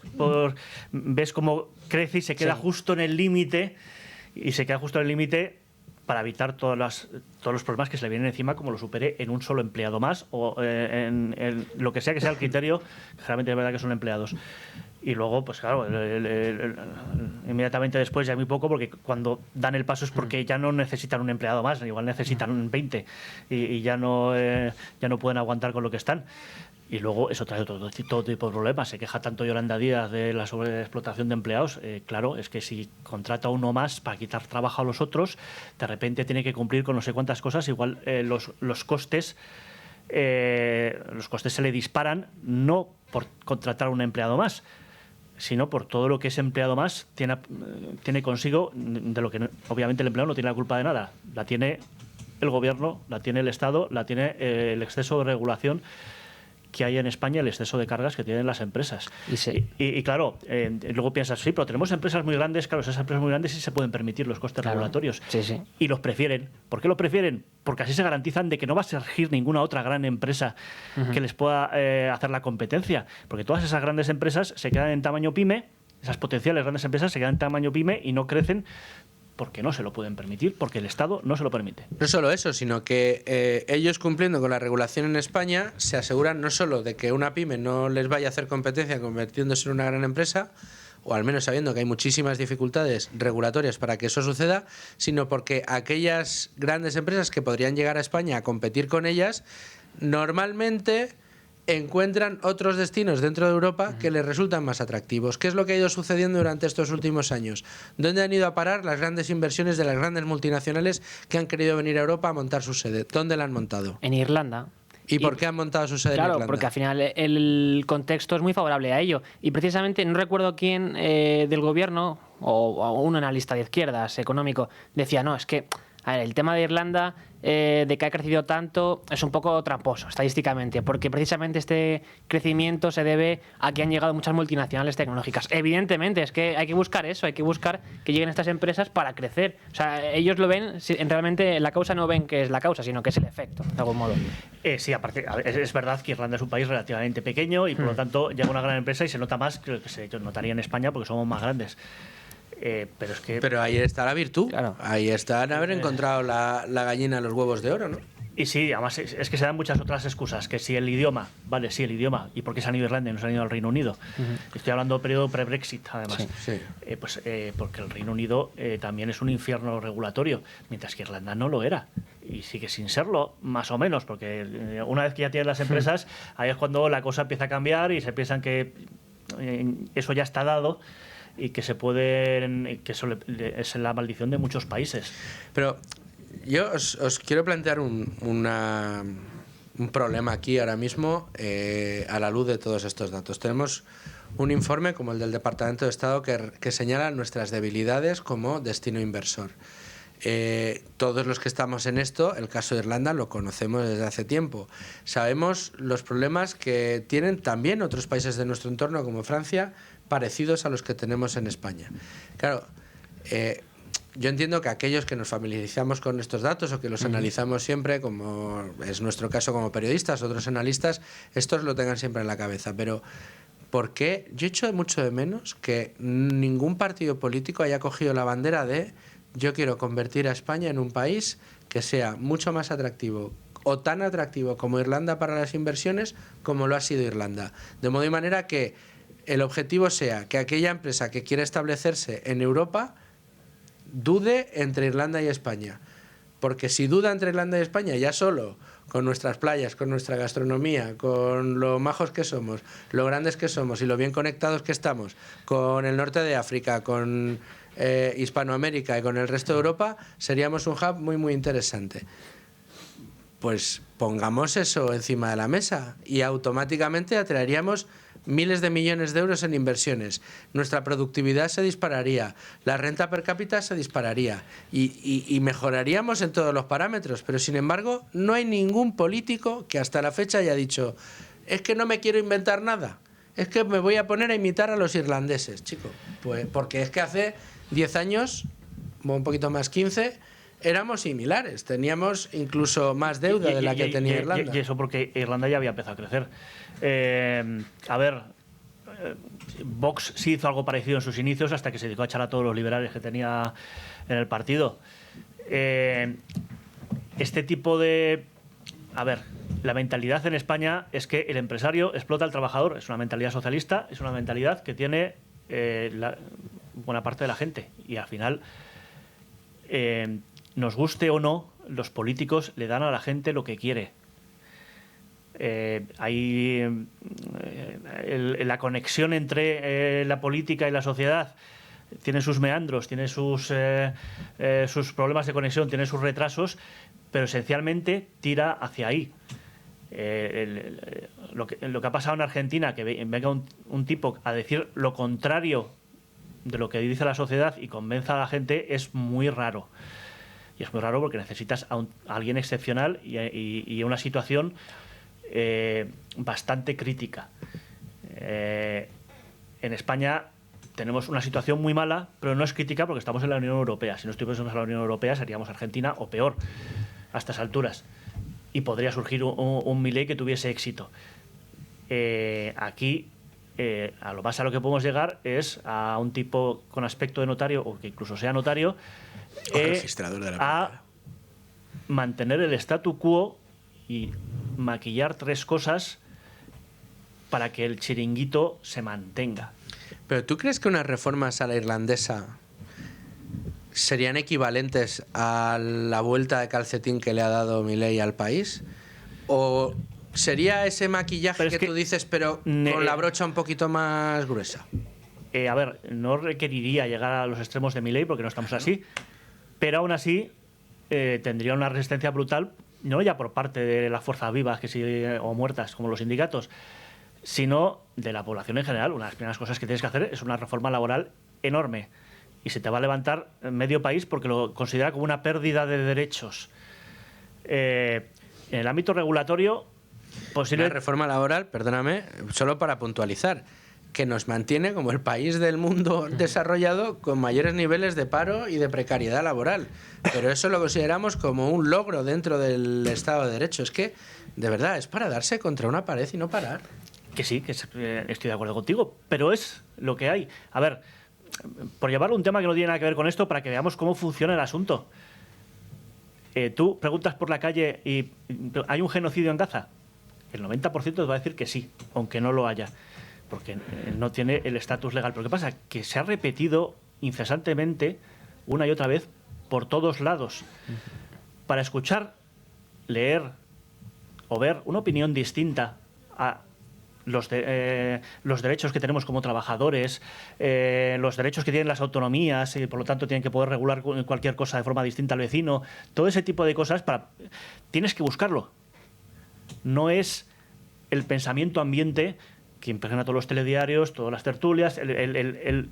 ves cómo crece y se queda justo en el límite. Y se queda justo en el límite para evitar todos los problemas que se le vienen encima, como lo supere en un solo empleado más o en lo que sea el criterio, generalmente es verdad que son empleados. Y luego, pues claro, inmediatamente después ya hay muy poco, porque cuando dan el paso es porque ya no necesitan un empleado más, igual necesitan 20 y ya no pueden aguantar con lo que están. Y luego eso trae todo tipo de problemas. Se queja tanto Yolanda Díaz de la sobreexplotación de empleados. Claro, es que si contrata a uno más para quitar trabajo a los otros, de repente tiene que cumplir con no sé cuántas cosas. Igual los costes se le disparan, no por contratar a un empleado más, sino por todo lo que ese empleado más tiene consigo, de lo que obviamente el empleado no tiene la culpa de nada. La tiene el gobierno, la tiene el Estado, la tiene el exceso de regulación que hay en España, el exceso de cargas que tienen las empresas. Y claro, luego piensas, sí, pero tenemos empresas muy grandes, claro, esas empresas muy grandes sí se pueden permitir los costes regulatorios. Sí. Y los prefieren. ¿Por qué lo prefieren? Porque así se garantizan de que no va a surgir ninguna otra gran empresa que les pueda hacer la competencia. Porque todas esas grandes empresas se quedan en tamaño pyme, esas potenciales grandes empresas se quedan en tamaño pyme y no crecen, porque no se lo pueden permitir, porque el Estado no se lo permite. No solo eso, sino que ellos, cumpliendo con la regulación en España, se aseguran no solo de que una pyme no les vaya a hacer competencia convirtiéndose en una gran empresa, o al menos sabiendo que hay muchísimas dificultades regulatorias para que eso suceda, sino porque aquellas grandes empresas que podrían llegar a España a competir con ellas, normalmente encuentran otros destinos dentro de Europa que les resultan más atractivos. ¿Qué es lo que ha ido sucediendo durante estos últimos años? ¿Dónde han ido a parar las grandes inversiones de las grandes multinacionales que han querido venir a Europa a montar su sede? ¿Dónde la han montado? En Irlanda. ¿Y por qué han montado su sede en Claro, Irlanda? porque al final el contexto es muy favorable a ello. Y precisamente, no recuerdo quién del gobierno, o un analista de izquierdas económico, decía, no, es que a ver, el tema de Irlanda, de que ha crecido tanto, es un poco tramposo estadísticamente, porque precisamente este crecimiento se debe a que han llegado muchas multinacionales tecnológicas. Evidentemente, es que hay que buscar eso, hay que buscar que lleguen estas empresas para crecer. O sea, ellos lo ven, realmente la causa no ven que es la causa, sino que es el efecto, de algún modo. Sí, aparte, a ver, es verdad que Irlanda es un país relativamente pequeño y por lo tanto llega una gran empresa y se nota más que lo que se notaría en España porque somos más grandes. Pero es que... Pero ahí está la virtud. Claro. Ahí está en haber encontrado la gallina los huevos de oro, ¿no? Y sí, además es que se dan muchas otras excusas, que si el idioma, vale, sí, el idioma, ¿y por qué se han ido a Irlanda y no se han ido al Reino Unido? Estoy hablando del periodo pre-Brexit, además. Sí. Porque el Reino Unido también es un infierno regulatorio, mientras que Irlanda no lo era. Y sigue sin serlo, más o menos, porque una vez que ya tienen las empresas, ahí es cuando la cosa empieza a cambiar y se piensan que eso ya está dado y que se pueden, que eso es la maldición de muchos países. Pero yo os quiero plantear un problema aquí ahora mismo a la luz de todos estos datos. Tenemos un informe como el del Departamento de Estado que señala nuestras debilidades como destino inversor. Todos los que estamos en esto, el caso de Irlanda lo conocemos desde hace tiempo. Sabemos los problemas que tienen también otros países de nuestro entorno como Francia, parecidos a los que tenemos en España. Claro, yo entiendo que aquellos que nos familiarizamos con estos datos o que los analizamos siempre, como es nuestro caso como periodistas, otros analistas, estos lo tengan siempre en la cabeza. Pero ¿por qué? Yo echo mucho de menos que ningún partido político haya cogido la bandera de yo quiero convertir a España en un país que sea mucho más atractivo o tan atractivo como Irlanda para las inversiones como lo ha sido Irlanda. De modo y manera que el objetivo sea que aquella empresa que quiera establecerse en Europa dude entre Irlanda y España. Porque si duda entre Irlanda y España, ya solo con nuestras playas, con nuestra gastronomía, con lo majos que somos, lo grandes que somos y lo bien conectados que estamos con el norte de África, con Hispanoamérica y con el resto de Europa, seríamos un hub muy, muy interesante. Pues pongamos eso encima de la mesa y automáticamente atraeríamos miles de millones de euros en inversiones. Nuestra productividad se dispararía, la renta per cápita se dispararía y mejoraríamos en todos los parámetros. Pero sin embargo, no hay ningún político que hasta la fecha haya dicho es que no me quiero inventar nada, es que me voy a poner a imitar a los irlandeses, chico. Pues porque es que hace 10 años, un poquito más 15, éramos similares, teníamos incluso más deuda de la que tenía Irlanda. Y eso porque Irlanda ya había empezado a crecer. A ver, Vox sí hizo algo parecido en sus inicios hasta que se dedicó a echar a todos los liberales que tenía en el partido. Este tipo de... A ver, la mentalidad en España es que el empresario explota al trabajador. Es una mentalidad socialista, es una mentalidad que tiene buena parte de la gente. Y al final, nos guste o no, los políticos le dan a la gente lo que quiere. La conexión entre la política y la sociedad tiene sus meandros, tiene sus problemas de conexión, tiene sus retrasos, pero esencialmente tira hacia ahí. Lo que ha pasado en Argentina, que venga un tipo a decir lo contrario de lo que dice la sociedad y convenza a la gente, es muy raro. Y es muy raro porque necesitas a alguien excepcional y una situación bastante crítica. En España tenemos una situación muy mala, pero no es crítica porque estamos en la Unión Europea. Si no estuviésemos en la Unión Europea seríamos Argentina o peor a estas alturas. Y podría surgir un Milei que tuviese éxito. Aquí, a lo más a lo que podemos llegar es a un tipo con aspecto de notario o que incluso sea notario, registrador de la a mantener el statu quo y maquillar tres cosas para que el chiringuito se mantenga. ¿Pero tú crees que unas reformas a la irlandesa serían equivalentes a la vuelta de calcetín que le ha dado Milei al país? ¿O sería ese maquillaje que tú dices, pero con la brocha un poquito más gruesa? A ver, no requeriría llegar a los extremos de Milei porque no estamos así, pero aún así tendría una resistencia brutal no ya por parte de las fuerzas vivas o muertas, como los sindicatos, sino de la población en general. Una de las primeras cosas que tienes que hacer es una reforma laboral enorme. Y se te va a levantar medio país porque lo considera como una pérdida de derechos. En el ámbito regulatorio, La reforma laboral, perdóname, solo para puntualizar, que nos mantiene como el país del mundo desarrollado con mayores niveles de paro y de precariedad laboral. Pero eso lo consideramos como un logro dentro del Estado de Derecho. Es que, de verdad, es para darse contra una pared y no parar. Que sí, estoy de acuerdo contigo, pero es lo que hay. A ver, por llevar un tema que no tiene nada que ver con esto, para que veamos cómo funciona el asunto. Tú preguntas por la calle y ¿hay un genocidio en Gaza? El 90% te va a decir que sí, aunque no lo haya, porque no tiene el estatus legal. Pero ¿qué pasa? Que se ha repetido incesantemente una y otra vez por todos lados. Para escuchar, leer o ver una opinión distinta a los derechos que tenemos como trabajadores, los derechos que tienen las autonomías y por lo tanto tienen que poder regular cualquier cosa de forma distinta al vecino, todo ese tipo de cosas, tienes que buscarlo. No es el pensamiento ambiente que impregna todos los telediarios, todas las tertulias, el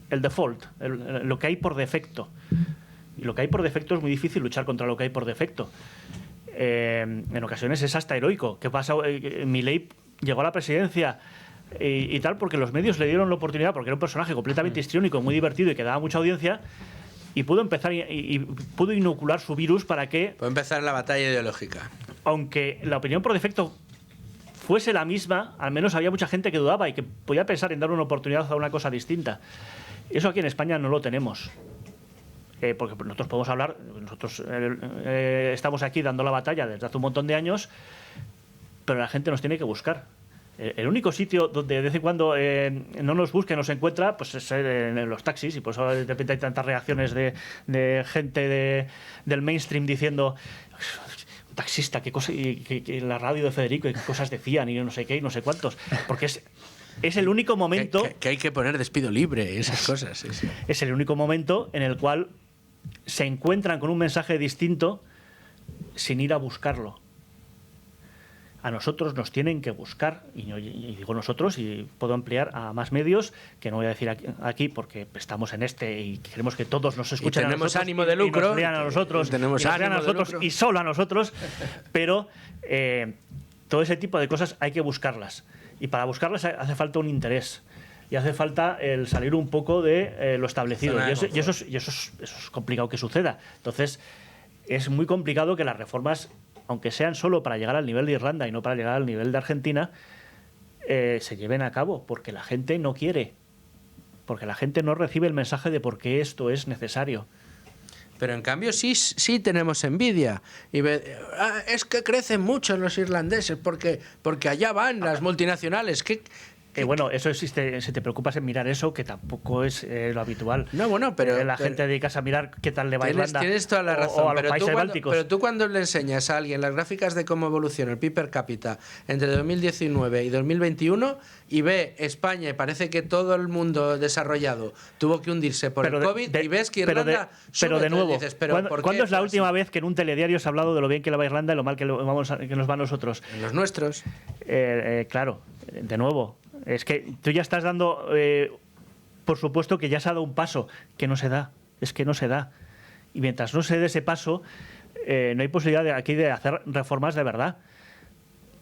default, lo que hay por defecto. Y lo que hay por defecto es muy difícil luchar contra lo que hay por defecto. En ocasiones es hasta heroico. ¿Qué pasa? Milei llegó a la presidencia y tal porque los medios le dieron la oportunidad, porque era un personaje completamente histriónico, muy divertido y que daba mucha audiencia, y pudo empezar y pudo inocular su virus para que... Puede empezar la batalla ideológica. Aunque la opinión por defecto fuese la misma, al menos había mucha gente que dudaba y que podía pensar en dar una oportunidad a una cosa distinta. Eso aquí en España no lo tenemos. Porque nosotros podemos hablar, nosotros estamos aquí dando la batalla desde hace un montón de años, pero la gente nos tiene que buscar. El único sitio donde de vez en cuando no nos busca y nos encuentra, pues es en los taxis, y por eso de repente hay tantas reacciones de gente del mainstream diciendo un taxista, qué cosa, y que la radio de Federico y qué cosas decían y no sé qué y no sé cuántos, porque es el único momento que hay que poner despido libre y esas cosas. Sí. Es el único momento en el cual se encuentran con un mensaje distinto sin ir a buscarlo. A nosotros nos tienen que buscar, y digo nosotros, y puedo ampliar a más medios, que no voy a decir aquí porque estamos en y queremos que todos nos escuchen. Y tenemos a nosotros, ánimo de lucro. Y nos lean a nosotros, tenemos ánimo de lucro. Y solo a nosotros, pero todo ese tipo de cosas hay que buscarlas. Y para buscarlas hace falta un interés. Y hace falta el salir un poco de lo establecido. Y eso es complicado que suceda. Entonces, es muy complicado que las reformas, aunque sean solo para llegar al nivel de Irlanda y no para llegar al nivel de Argentina, se lleven a cabo, porque la gente no quiere. Porque la gente no recibe el mensaje de por qué esto es necesario. Pero en cambio sí tenemos envidia. Y es que crecen mucho los irlandeses porque allá van las multinacionales. Bueno, eso existe. Si te preocupas en mirar eso, que tampoco es lo habitual. No, bueno, pero la gente dedicas a mirar qué tal le va a Irlanda. Tienes toda la razón. O a los países bálticos. Pero tú cuando le enseñas a alguien las gráficas de cómo evoluciona el PIB per cápita entre 2019 y 2021 y ve España y parece que todo el mundo desarrollado tuvo que hundirse por el COVID y ves que Irlanda pero de nuevo, dices, ¿cuándo es la última vez que en un telediario se ha hablado de lo bien que le va a Irlanda y lo mal que nos va a nosotros? En los nuestros. Claro, de nuevo. Es que tú ya estás dando, por supuesto que ya se ha dado un paso, que no se da, es que no se da. Y mientras no se dé ese paso, no hay posibilidad aquí de hacer reformas de verdad.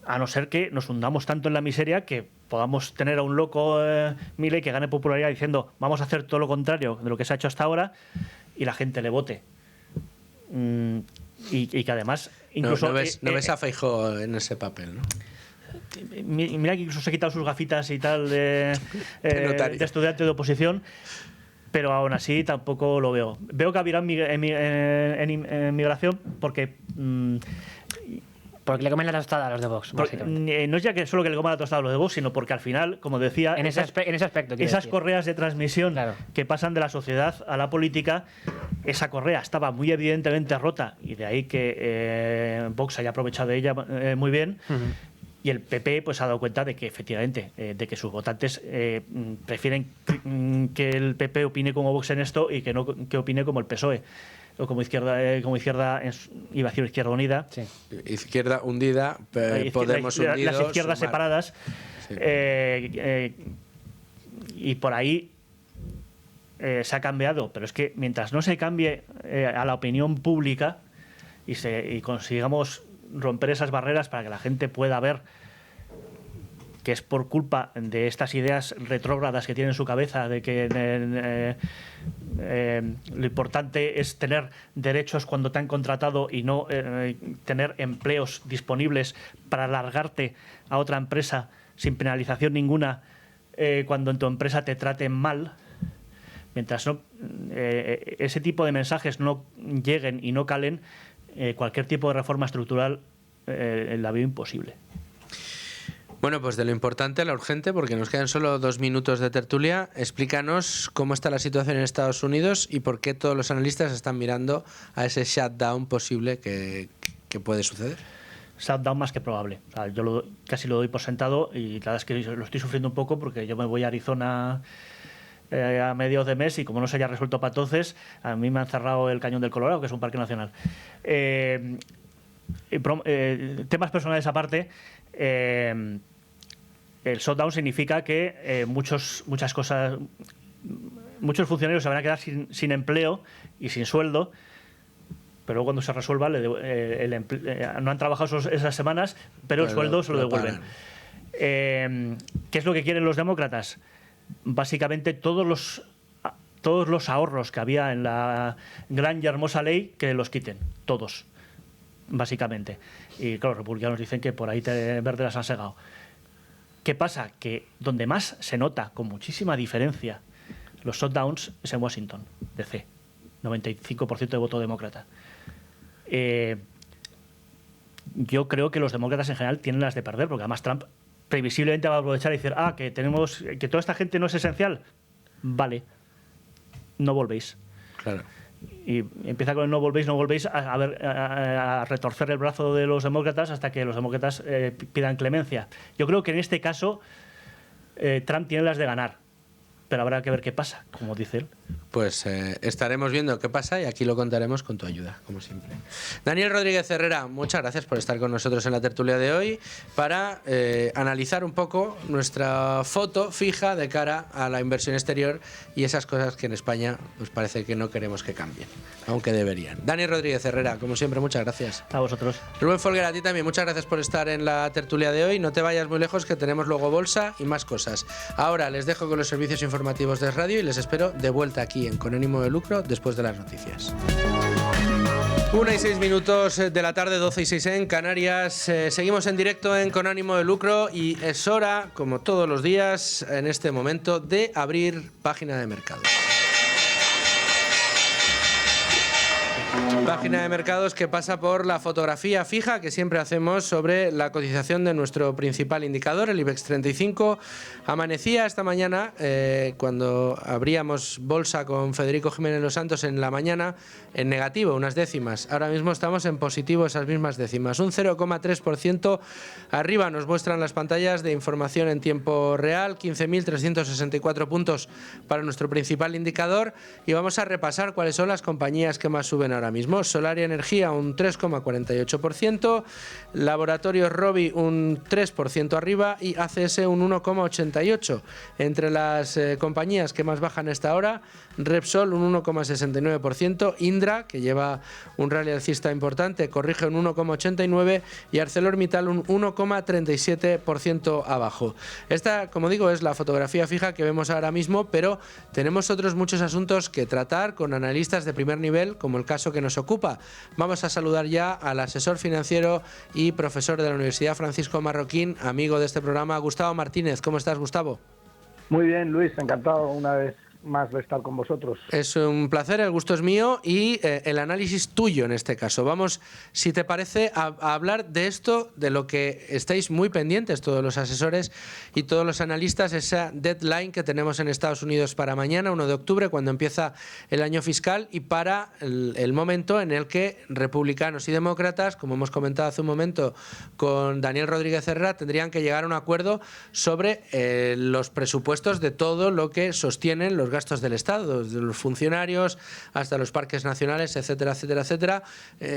A no ser que nos hundamos tanto en la miseria que podamos tener a un loco Milei que gane popularidad diciendo vamos a hacer todo lo contrario de lo que se ha hecho hasta ahora y la gente le vote. Y que además incluso... No ves a Feijóo en ese papel, ¿no? Mira que incluso se ha quitado sus gafitas y tal de estudiante de oposición, pero aún así tampoco lo veo. Veo que habrá en migración porque... Porque le comen la tostada a los de Vox, básicamente. No es ya que solo que le coman la tostada a los de Vox, sino porque al final, como decía... En ese aspecto. Esas correas de transmisión que pasan de la sociedad a la política, esa correa estaba muy evidentemente rota y de ahí que Vox haya aprovechado de ella muy bien. Y el PP pues ha dado cuenta de que efectivamente de que sus votantes prefieren que el PP opine como Vox en esto y que no que opine como el PSOE. o como izquierda iba a decir Izquierda Unida. Sí. Izquierda hundida, Podemos hundidos. Las izquierdas separadas. Sí. Y por ahí se ha cambiado, pero es que mientras no se cambie a la opinión pública y consigamos romper esas barreras para que la gente pueda ver que es por culpa de estas ideas retrógradas que tiene en su cabeza, de que lo importante es tener derechos cuando te han contratado y no tener empleos disponibles para largarte a otra empresa sin penalización ninguna cuando en tu empresa te traten mal. Mientras ese tipo de mensajes no lleguen y no calen, cualquier tipo de reforma estructural la veo imposible. Bueno, pues de lo importante a lo urgente, porque nos quedan solo 2 minutos de tertulia, explícanos cómo está la situación en Estados Unidos y por qué todos los analistas están mirando a ese shutdown posible que puede suceder. Shutdown más que probable. O sea, yo casi lo doy por sentado y la verdad es que lo estoy sufriendo un poco porque yo me voy a Arizona a mediados de mes y como no se haya resuelto para entonces, a mí me han cerrado el Cañón del Colorado, que es un parque nacional. Temas personales aparte, el shutdown significa que muchos funcionarios se van a quedar sin empleo y sin sueldo, pero luego cuando se resuelva no han trabajado esas semanas, pero el sueldo se lo devuelven. ¿Qué es lo que quieren los demócratas? Básicamente todos los ahorros que había en la gran y hermosa ley, que los quiten, todos, básicamente. Y claro, los republicanos dicen que por ahí verde las han segado. ¿Qué pasa? Que donde más se nota, con muchísima diferencia, los shutdowns es en Washington, D.C., 95% de voto demócrata. Yo creo que los demócratas en general tienen las de perder, porque además Trump previsiblemente va a aprovechar y decir, que toda esta gente no es esencial. Vale, no volvéis. Claro. Y empieza con el no volvéis a retorcer el brazo de los demócratas hasta que los demócratas pidan clemencia. Yo creo que en este caso Trump tiene las de ganar, pero habrá que ver qué pasa, como dice él. Pues estaremos viendo qué pasa y aquí lo contaremos con tu ayuda, como siempre. Daniel Rodríguez Herrera, muchas gracias por estar con nosotros en la tertulia de hoy para analizar un poco nuestra foto fija de cara a la inversión exterior y esas cosas que en España pues parece que no queremos que cambien, aunque deberían. Daniel Rodríguez Herrera, como siempre, muchas gracias. A vosotros. Rubén Folguera, a ti también, muchas gracias por estar en la tertulia de hoy. No te vayas muy lejos, que tenemos luego bolsa y más cosas. Ahora les dejo con los servicios informativos de radio y les espero de vuelta aquí Con ánimo de lucro después de las noticias. 1:06 de la tarde, 12:06 en Canarias. Seguimos en directo en Con ánimo de lucro y es hora, como todos los días, en este momento, de abrir página de mercados. Página de mercados que pasa por la fotografía fija que siempre hacemos sobre la cotización de nuestro principal indicador, el IBEX 35. Amanecía esta mañana, cuando abríamos bolsa con Federico Jiménez Los Santos en la mañana, en negativo, unas décimas. Ahora mismo estamos en positivo esas mismas décimas. Un 0,3% arriba nos muestran las pantallas de información en tiempo real, 15.364 puntos para nuestro principal indicador. Y vamos a repasar cuáles son las compañías que más suben ahora mismo. Solaria Energía un 3,48%, Laboratorios Rovi un 3% arriba y ACS un 1,88%. Entre las compañías que más bajan a esta hora, Repsol un 1,69%, Indra, que lleva un rally alcista importante, corrige un 1,89% y ArcelorMittal un 1,37% abajo. Esta, como digo, es la fotografía fija que vemos ahora mismo, pero tenemos otros muchos asuntos que tratar con analistas de primer nivel, como el caso que nos ocupa. Vamos a saludar ya al asesor financiero y profesor de la Universidad Francisco Marroquín, amigo de este programa, Gustavo Martínez. ¿Cómo estás, Gustavo? Muy bien, Luis, encantado una vez más de estar con vosotros. Es un placer, el gusto es mío y el análisis tuyo en este caso. Vamos, si te parece, a hablar de esto, de lo que estáis muy pendientes todos los asesores y todos los analistas, esa deadline que tenemos en Estados Unidos para mañana, 1 de octubre, cuando empieza el año fiscal, y para el momento en el que republicanos y demócratas, como hemos comentado hace un momento con Daniel Rodríguez Herrera, tendrían que llegar a un acuerdo sobre los presupuestos de todo lo que sostienen los los gastos del Estado, desde los funcionarios hasta los parques nacionales, etcétera, etcétera, etcétera.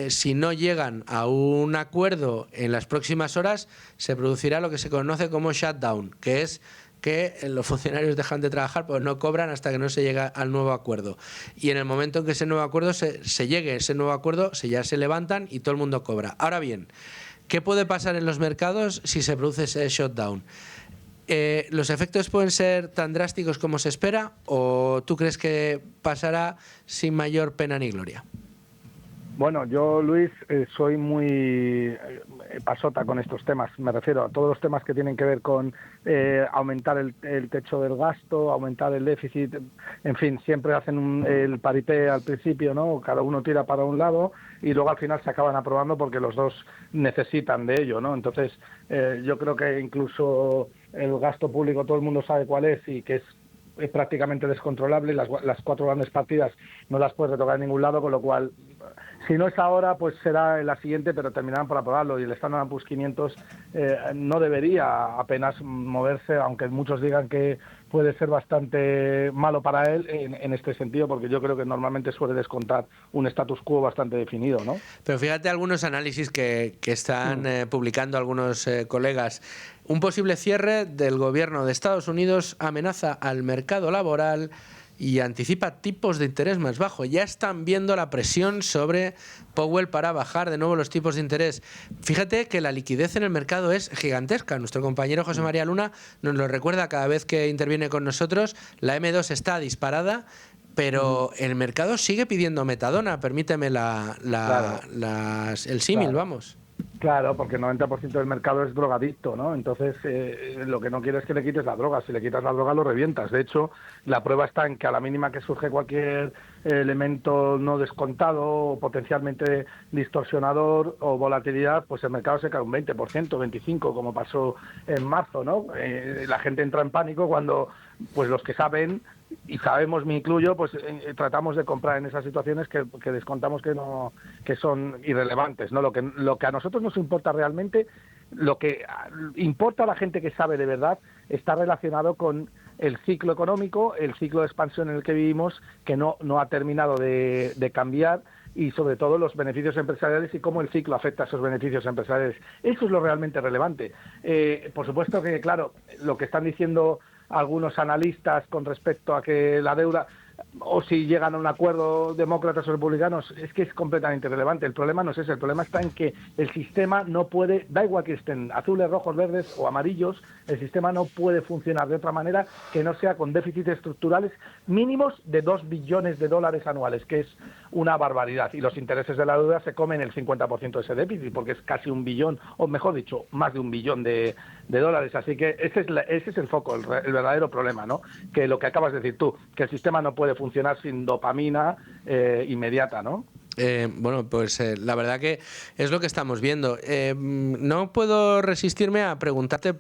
Si no llegan a un acuerdo en las próximas horas, se producirá lo que se conoce como shutdown, que es que los funcionarios dejan de trabajar, pues no cobran hasta que no se llega al nuevo acuerdo. Y en el momento en que ese nuevo acuerdo se llegue a ese nuevo acuerdo, ya se levantan y todo el mundo cobra. Ahora bien, ¿qué puede pasar en los mercados si se produce ese shutdown? ¿Los efectos pueden ser tan drásticos como se espera o tú crees que pasará sin mayor pena ni gloria? Bueno, yo, Luis, soy muy pasota con estos temas. Me refiero a todos los temas que tienen que ver con aumentar el techo del gasto, aumentar el déficit. En fin, siempre hacen el paripé al principio, ¿no? Cada uno tira para un lado y luego al final se acaban aprobando porque los dos necesitan de ello, ¿no? Entonces, yo creo que incluso el gasto público todo el mundo sabe cuál es y que es prácticamente descontrolable. Las 4 grandes partidas no las puedes retocar en ningún lado, con lo cual, si no es ahora, pues será en la siguiente, pero terminarán por aprobarlo. Y el Standard & Poor's 500 no debería apenas moverse, aunque muchos digan que puede ser bastante malo para él en este sentido, porque yo creo que normalmente suele descontar un status quo bastante definido, ¿no? Pero fíjate algunos análisis que están publicando algunos colegas. Un posible cierre del gobierno de Estados Unidos amenaza al mercado laboral y anticipa tipos de interés más bajos. Ya están viendo la presión sobre Powell para bajar de nuevo los tipos de interés. Fíjate que la liquidez en el mercado es gigantesca. Nuestro compañero José María Luna nos lo recuerda cada vez que interviene con nosotros. La M2 está disparada, pero el mercado sigue pidiendo metadona. Permíteme el símil, Claro. Vamos. Claro, porque el 90% del mercado es drogadicto, ¿no? Entonces, lo que no quieres es que le quites la droga. Si le quitas la droga, lo revientas. De hecho, la prueba está en que a la mínima que surge cualquier elemento no descontado o potencialmente distorsionador o volatilidad, pues el mercado se cae un 20%, 25%, como pasó en marzo, ¿no? La gente entra en pánico cuando, pues los que saben, y sabemos, me incluyo, pues tratamos de comprar en esas situaciones que descontamos que son irrelevantes, ¿no? Lo que a nosotros nos importa realmente, lo que importa a la gente que sabe de verdad, está relacionado con el ciclo económico, el ciclo de expansión en el que vivimos, que no ha terminado de cambiar, y sobre todo los beneficios empresariales y cómo el ciclo afecta a esos beneficios empresariales. Eso es lo realmente relevante. Por supuesto que, claro, lo que están diciendo algunos analistas con respecto a que la deuda, o si llegan a un acuerdo demócratas o republicanos, es que es completamente irrelevante. El problema no es ese, el problema está en que el sistema no puede, da igual que estén azules, rojos, verdes o amarillos, el sistema no puede funcionar de otra manera que no sea con déficits estructurales mínimos de $2 billones anuales, que es una barbaridad. Y los intereses de la deuda se comen el 50% de ese déficit, porque es casi 1 billón, o mejor dicho, más de 1 billón de dólares. Así que ese es el foco, el verdadero problema, ¿no? Que lo que acabas de decir tú, que el sistema no puede funcionar sin dopamina inmediata, ¿no? Bueno, pues la verdad que es lo que estamos viendo. No puedo resistirme a preguntarte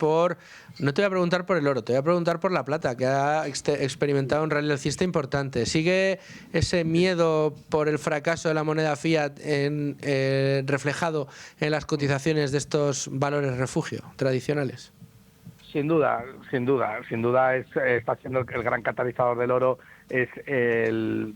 no te voy a preguntar por el oro, te voy a preguntar por la plata, que ha experimentado un rally alcista importante. ¿Sigue ese miedo por el fracaso de la moneda fiat reflejado en las cotizaciones de estos valores refugio tradicionales? Sin duda, está siendo el gran catalizador del oro, es el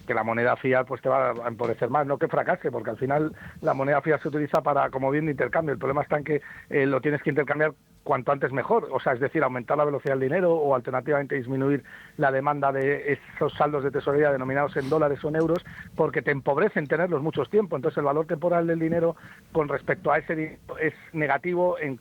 que la moneda fiat pues te va a empobrecer más, no que fracase, porque al final la moneda fiat se utiliza como bien de intercambio. El problema está en que lo tienes que intercambiar cuanto antes mejor, o sea, es decir, aumentar la velocidad del dinero o alternativamente disminuir la demanda de esos saldos de tesorería denominados en dólares o en euros, porque te empobrecen tenerlos muchos tiempo. Entonces el valor temporal del dinero con respecto a ese dinero es negativo en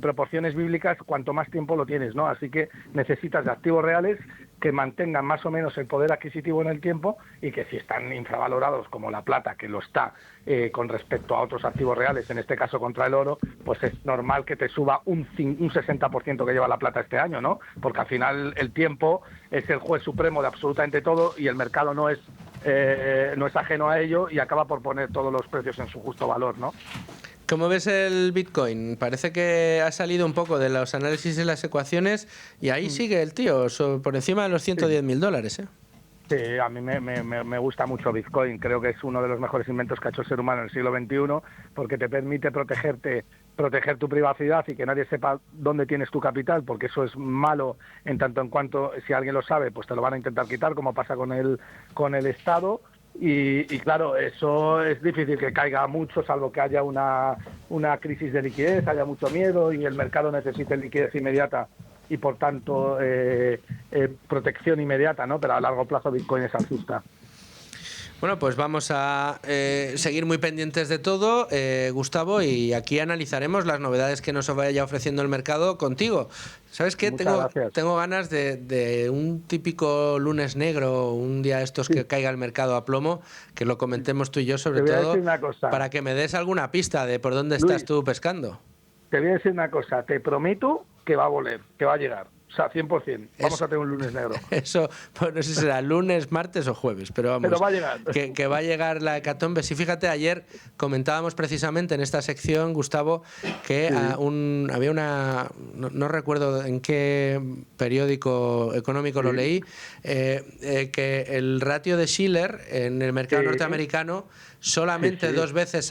proporciones bíblicas cuanto más tiempo lo tienes, ¿no? Así que necesitas de activos reales que mantengan más o menos el poder adquisitivo en el tiempo, y que si están infravalorados como la plata, que lo está con respecto a otros activos reales, en este caso contra el oro, pues es normal que te suba un 60% que lleva la plata este año, ¿no? Porque al final el tiempo es el juez supremo de absolutamente todo y el mercado no es ajeno a ello y acaba por poner todos los precios en su justo valor, ¿no? ¿Cómo ves el Bitcoin? Parece que ha salido un poco de los análisis y las ecuaciones y ahí sigue el tío, por encima de los $110.000, ¿eh? Sí, a mí me gusta mucho Bitcoin. Creo que es uno de los mejores inventos que ha hecho el ser humano en el siglo XXI, porque te permite protegerte proteger tu privacidad y que nadie sepa dónde tienes tu capital, porque eso es malo en tanto en cuanto si alguien lo sabe, pues te lo van a intentar quitar, como pasa con el Estado. Y claro, eso es difícil que caiga mucho, salvo que haya una crisis de liquidez, haya mucho miedo y el mercado necesite liquidez inmediata y por tanto protección inmediata, ¿no? Pero a largo plazo Bitcoin es alcista. Bueno, pues vamos a seguir muy pendientes de todo, Gustavo, y aquí analizaremos las novedades que nos vaya ofreciendo el mercado contigo. ¿Sabes qué? Tengo ganas de un típico lunes negro, un día estos que caiga el mercado a plomo, que lo comentemos tú y yo sobre todo, para que me des alguna pista de por dónde estás tú pescando. Te voy a decir una cosa, te prometo que va a volver, que va a llegar. O sea, 100%. Vamos a tener un lunes negro. Eso, pues no sé si será lunes, martes o jueves, pero vamos. Pero va a llegar. Que va a llegar la hecatombe. Sí, fíjate, ayer comentábamos precisamente en esta sección, Gustavo, que había una... No recuerdo en qué periódico económico lo leí, que el ratio de Shiller en el mercado norteamericano solamente 2 veces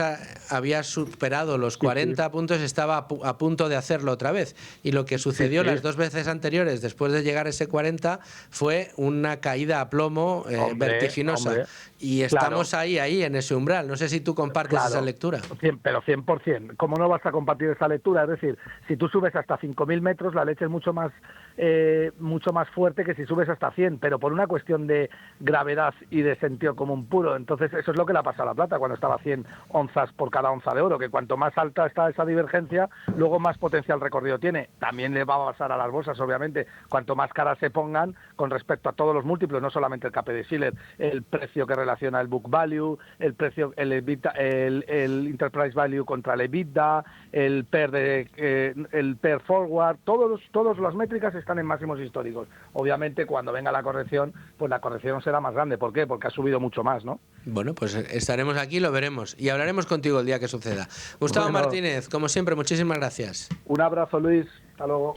había superado los 40 puntos, estaba a punto de hacerlo otra vez. Y lo que sucedió las 2 veces anteriores, después de llegar a ese 40, fue una caída a plomo vertiginosa. Hombre. Y estamos ahí en ese umbral. No sé si tú compartes esa lectura. Pero 100%. ¿Cómo no vas a compartir esa lectura? Es decir, si tú subes hasta 5.000 metros, la leche es mucho más fuerte que si subes hasta 100, pero por una cuestión de gravedad y de sentido común puro. Entonces, eso es lo que le ha pasado a la plata cuando estaba a 100 onzas por cada onza de oro, que cuanto más alta está esa divergencia, luego más potencial recorrido tiene. También le va a pasar a las bolsas, obviamente. Cuanto más caras se pongan con respecto a todos los múltiplos, no solamente el KP de Shiller, el precio que relaciona el book value, el precio, el enterprise value contra el EBITDA, el PER forward, todas las métricas están en máximos históricos. Obviamente, cuando venga la corrección, pues la corrección será más grande. ¿Por qué? Porque ha subido mucho más, ¿no? Bueno, pues estaremos aquí, lo veremos y hablaremos contigo el día que suceda. Gustavo Martínez, como siempre, muchísimas gracias. Un abrazo, Luis. Hasta luego.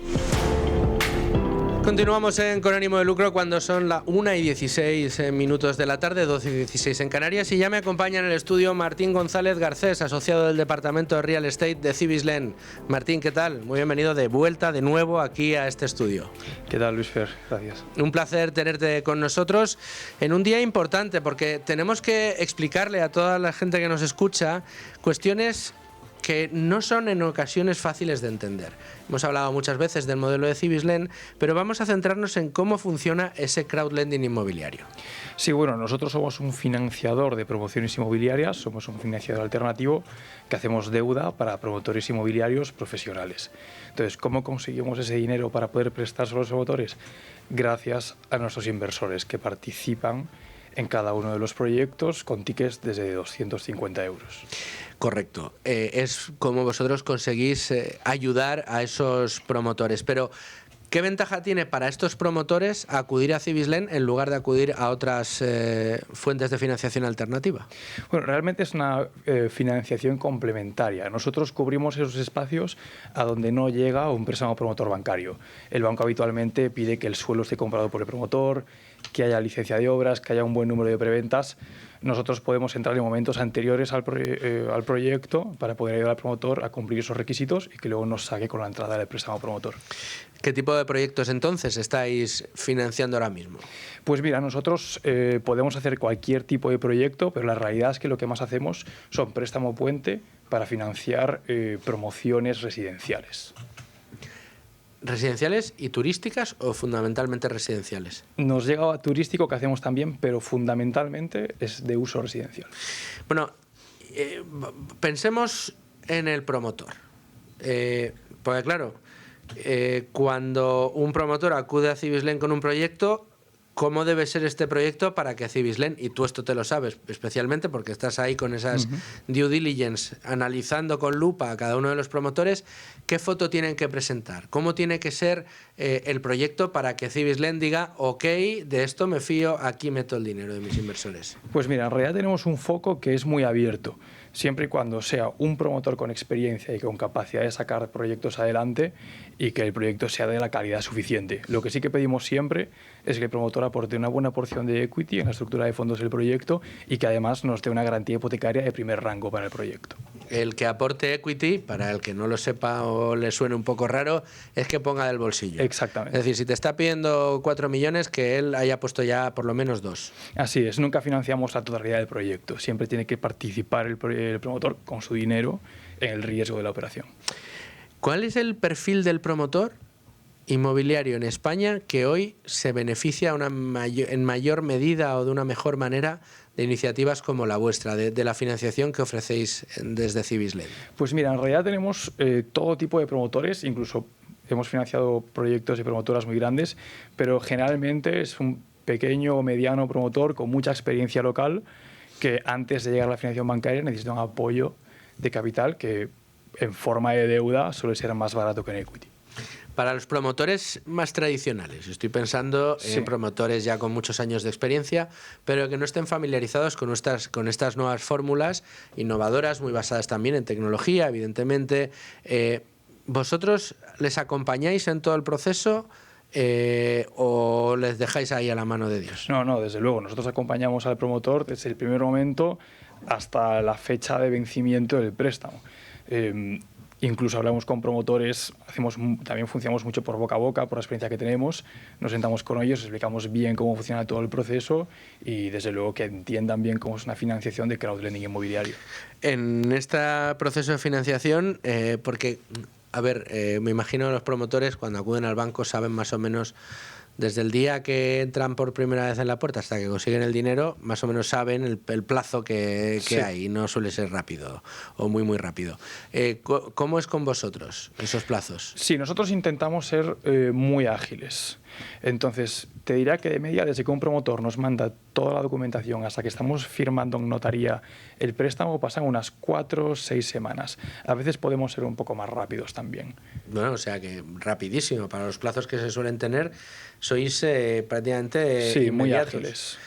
Continuamos Con Ánimo de Lucro cuando son las 1:16 de la tarde, 12:16 en Canarias, y ya me acompaña en el estudio Martín González Garcés, asociado del Departamento de Real Estate de Cibislen. Martín, ¿qué tal? Muy bienvenido de vuelta de nuevo aquí a este estudio. ¿Qué tal, Luis Fer? Gracias. Un placer tenerte con nosotros en un día importante porque tenemos que explicarle a toda la gente que nos escucha cuestiones que no son en ocasiones fáciles de entender. Hemos hablado muchas veces del modelo de Cibislen, pero vamos a centrarnos en cómo funciona ese crowdlending inmobiliario. Sí, bueno, nosotros somos un financiador de promociones inmobiliarias, somos un financiador alternativo que hacemos deuda para promotores inmobiliarios profesionales. Entonces, ¿cómo conseguimos ese dinero para poder prestárselo a los promotores? Gracias a nuestros inversores que participan en cada uno de los proyectos con tickets desde 250 euros. Correcto. Es como vosotros conseguís ayudar a esos promotores. Pero, ¿qué ventaja tiene para estos promotores acudir a Cibislen en lugar de acudir a otras fuentes de financiación alternativa? Bueno, realmente es una financiación complementaria. Nosotros cubrimos esos espacios a donde no llega un préstamo promotor bancario. El banco habitualmente pide que el suelo esté comprado por el promotor, que haya licencia de obras, que haya un buen número de preventas. Nosotros podemos entrar en momentos anteriores al proyecto para poder ayudar al promotor a cumplir esos requisitos y que luego nos saque con la entrada del préstamo promotor. ¿Qué tipo de proyectos entonces estáis financiando ahora mismo? Pues mira, nosotros podemos hacer cualquier tipo de proyecto, pero la realidad es que lo que más hacemos son préstamo puente para financiar promociones residenciales. ¿Residenciales y turísticas o fundamentalmente residenciales? Nos llega turístico, que hacemos también, pero fundamentalmente es de uso residencial. Bueno, pensemos en el promotor. Porque claro, cuando un promotor acude a Cibislen con un proyecto, ¿cómo debe ser este proyecto para que Cibislen, y tú esto te lo sabes especialmente porque estás ahí con esas due diligence, analizando con lupa a cada uno de los promotores, qué foto tienen que presentar? ¿Cómo tiene que ser el proyecto para que Cibislen diga, ok, de esto me fío, aquí meto el dinero de mis inversores? Pues mira, en realidad tenemos un foco que es muy abierto. Siempre y cuando sea un promotor con experiencia y con capacidad de sacar proyectos adelante y que el proyecto sea de la calidad suficiente. Lo que sí que pedimos siempre es que el promotor aporte una buena porción de equity en la estructura de fondos del proyecto y que además nos dé una garantía hipotecaria de primer rango para el proyecto. el que aporte equity, para el que no lo sepa o le suene un poco raro, es que ponga del bolsillo. Exactamente. Es decir, si te está pidiendo 4 millones, que él haya puesto ya por lo menos 2. Así es, nunca financiamos la totalidad del proyecto. Siempre tiene que participar el promotor con su dinero en el riesgo de la operación. ¿Cuál es el perfil del promotor inmobiliario en España que hoy se beneficia en mayor medida o de una mejor manera de iniciativas como la vuestra, de la financiación que ofrecéis desde Cibislen? Pues mira, en realidad tenemos todo tipo de promotores, incluso hemos financiado proyectos de promotoras muy grandes, pero generalmente es un pequeño o mediano promotor con mucha experiencia local que antes de llegar a la financiación bancaria necesita un apoyo de capital que en forma de deuda suele ser más barato que en equity. Para los promotores más tradicionales, estoy pensando en promotores ya con muchos años de experiencia, pero que no estén familiarizados con estas nuevas fórmulas innovadoras, muy basadas también en tecnología, evidentemente. ¿Vosotros les acompañáis en todo el proceso o les dejáis ahí a la mano de Dios? No, desde luego. Nosotros acompañamos al promotor desde el primer momento hasta la fecha de vencimiento del préstamo. Incluso hablamos con promotores, también funcionamos mucho por boca a boca, por la experiencia que tenemos. Nos sentamos con ellos, explicamos bien cómo funciona todo el proceso y desde luego que entiendan bien cómo es una financiación de crowdlending inmobiliario. En este proceso de financiación, porque, a ver, me imagino que los promotores cuando acuden al banco saben más o menos, desde el día que entran por primera vez en la puerta hasta que consiguen el dinero, más o menos saben el plazo que hay, y no suele ser rápido o muy, muy rápido. ¿Cómo es con vosotros esos plazos? Sí, nosotros intentamos ser muy ágiles. Entonces, te dirá que de media, desde que un promotor nos manda toda la documentación hasta que estamos firmando en notaría el préstamo, pasan unas 4 o 6 semanas. A veces podemos ser un poco más rápidos también. Bueno, o sea que rapidísimo. Para los plazos que se suelen tener, sois prácticamente sí, inmediatos. Muy ágiles.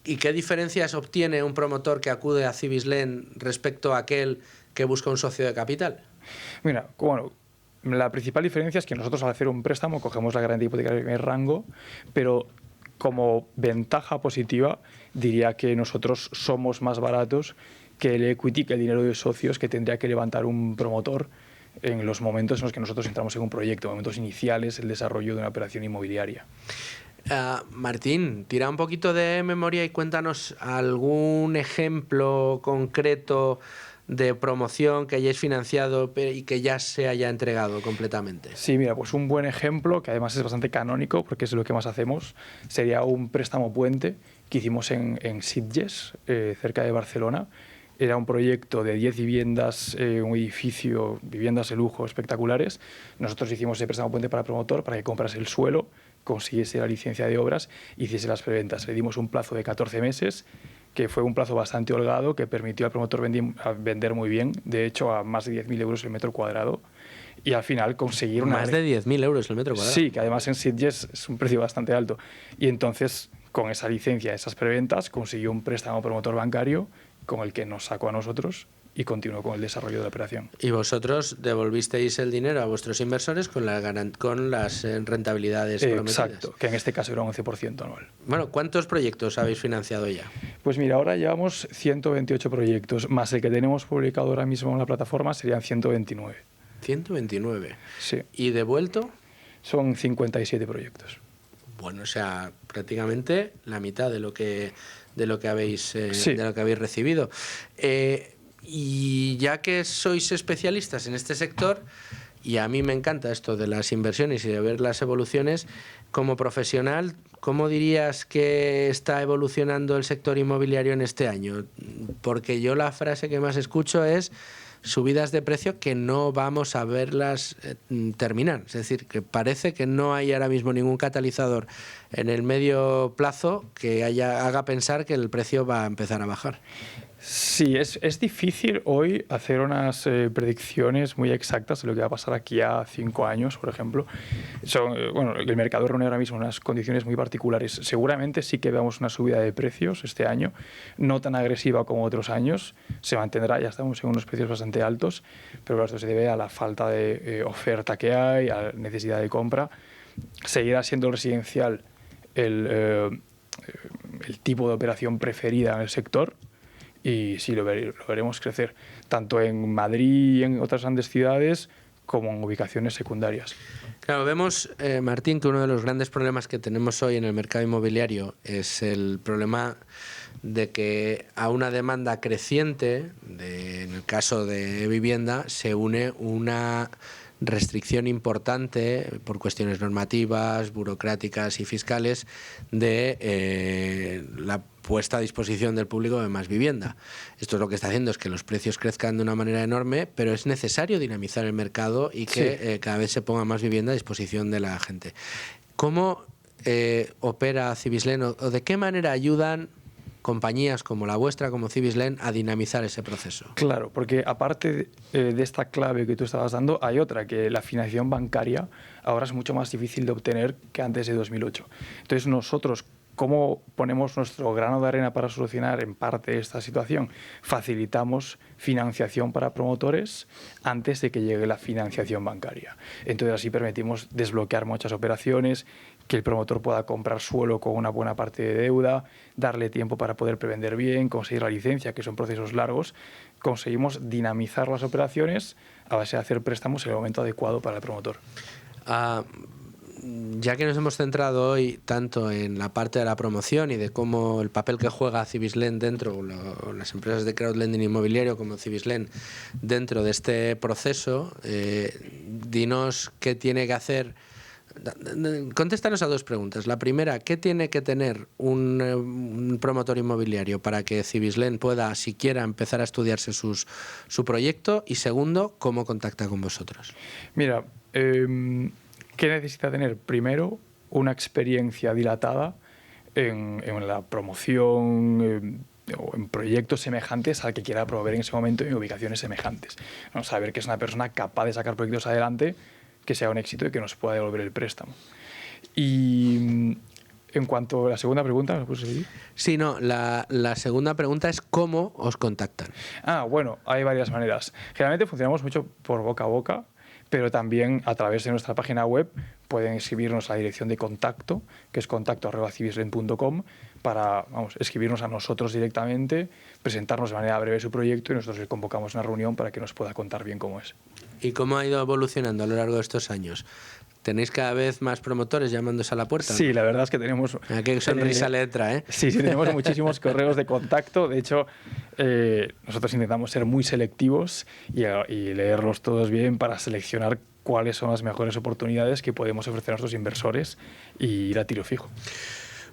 ¿Y qué diferencias obtiene un promotor que acude a Cibislen respecto a aquel que busca un socio de capital? Mira, bueno, la principal diferencia es que nosotros al hacer un préstamo cogemos la garantía hipotecaria de primer rango, pero como ventaja positiva diría que nosotros somos más baratos que el equity, que el dinero de socios que tendría que levantar un promotor en los momentos en los que nosotros entramos en un proyecto, momentos iniciales, el desarrollo de una operación inmobiliaria. Martín, tira un poquito de memoria y cuéntanos algún ejemplo concreto de promoción que hayáis financiado y que ya se haya entregado completamente. Sí, mira, pues un buen ejemplo, que además es bastante canónico porque es lo que más hacemos, sería un préstamo puente que hicimos en Sitges, cerca de Barcelona. Era un proyecto de 10 viviendas, un edificio, viviendas de lujo espectaculares. Nosotros hicimos ese préstamo puente para el promotor para que comprase el suelo, consiguiese la licencia de obras y hiciese las preventas. Le dimos un plazo de 14 meses, que fue un plazo bastante holgado, que permitió al promotor vender muy bien, de hecho a más de 10.000 euros el metro cuadrado, y al final conseguir ¿Más de 10.000 euros el metro cuadrado? Sí, que además en Sitges es un precio bastante alto. Y entonces, con esa licencia, esas preventas, consiguió un préstamo promotor bancario con el que nos sacó a nosotros y continuó con el desarrollo de la operación. Y vosotros devolvisteis el dinero a vuestros inversores con las rentabilidades prometidas. Exacto, que en este caso era un 11% anual. Bueno, ¿cuántos proyectos habéis financiado ya? Pues mira, ahora llevamos 128 proyectos, más el que tenemos publicado ahora mismo en la plataforma serían 129. 129. Sí. ¿Y devuelto? Son 57 proyectos. Bueno, o sea, prácticamente la mitad de lo que habéis recibido. Y ya que sois especialistas en este sector, y a mí me encanta esto de las inversiones y de ver las evoluciones, como profesional, ¿cómo dirías que está evolucionando el sector inmobiliario en este año? Porque yo la frase que más escucho es subidas de precio que no vamos a verlas terminar. Es decir, que parece que no hay ahora mismo ningún catalizador en el medio plazo que haga pensar que el precio va a empezar a bajar. Sí, es difícil hoy hacer unas predicciones muy exactas de lo que va a pasar aquí a 5 años, por ejemplo. El mercado reúne ahora mismo unas condiciones muy particulares. Seguramente sí que veamos una subida de precios este año, no tan agresiva como otros años. Se mantendrá, ya estamos en unos precios bastante altos, pero esto se debe a la falta de oferta que hay, a la necesidad de compra. Seguirá siendo residencial el tipo de operación preferida en el sector. y sí, lo veremos crecer, tanto en Madrid y en otras grandes ciudades como en ubicaciones secundarias. Claro, vemos, Martín, que uno de los grandes problemas que tenemos hoy en el mercado inmobiliario es el problema de que a una demanda creciente, en el caso de vivienda, se une una restricción importante por cuestiones normativas, burocráticas y fiscales de la puesta a disposición del público de más vivienda. Esto es lo que está haciendo es que los precios crezcan de una manera enorme, pero es necesario dinamizar el mercado y que cada vez se ponga más vivienda a disposición de la gente. ¿Cómo opera Cibislen o de qué manera ayudan compañías como la vuestra, como Cibislen, a dinamizar ese proceso? Claro, porque aparte de esta clave que tú estabas dando, hay otra, que la financiación bancaria ahora es mucho más difícil de obtener que antes de 2008. Entonces nosotros, ¿cómo ponemos nuestro grano de arena para solucionar en parte esta situación? Facilitamos financiación para promotores antes de que llegue la financiación bancaria. Entonces así permitimos desbloquear muchas operaciones, que el promotor pueda comprar suelo con una buena parte de deuda, darle tiempo para poder prevender bien, conseguir la licencia, que son procesos largos. Conseguimos dinamizar las operaciones a base de hacer préstamos en el momento adecuado para el promotor. Ya que nos hemos centrado hoy tanto en la parte de la promoción y de cómo el papel que juega Cibislen dentro, las empresas de crowdlending inmobiliario como Cibislen dentro de este proceso, dinos qué tiene que hacer. Contéstanos a dos preguntas. La primera, ¿qué tiene que tener un promotor inmobiliario para que Cibislen pueda siquiera empezar a estudiarse su proyecto? Y segundo, ¿cómo contacta con vosotros? Mira, ¿qué necesita tener? Primero, una experiencia dilatada en la promoción o en proyectos semejantes al que quiera promover en ese momento en ubicaciones semejantes, ¿no? Saber que es una persona capaz de sacar proyectos adelante, que sea un éxito y que nos pueda devolver el préstamo. Y en cuanto a la segunda pregunta, ¿me puedes seguir? Sí, no, la segunda pregunta es ¿cómo os contactan? Bueno, hay varias maneras. Generalmente funcionamos mucho por boca a boca, pero también a través de nuestra página web pueden escribirnos a la dirección de contacto, que es contacto@cibislen.com, para escribirnos a nosotros directamente, presentarnos de manera breve su proyecto y nosotros les convocamos una reunión para que nos pueda contar bien cómo es. ¿Y cómo ha ido evolucionando a lo largo de estos años? ¿Tenéis cada vez más promotores llamándose a la puerta? Sí, la verdad es que tenemos... Qué sonrisa le entra, ¿eh? Sí, tenemos muchísimos correos de contacto. De hecho, nosotros intentamos ser muy selectivos y leerlos todos bien para seleccionar cuáles son las mejores oportunidades que podemos ofrecer a nuestros inversores y ir a tiro fijo.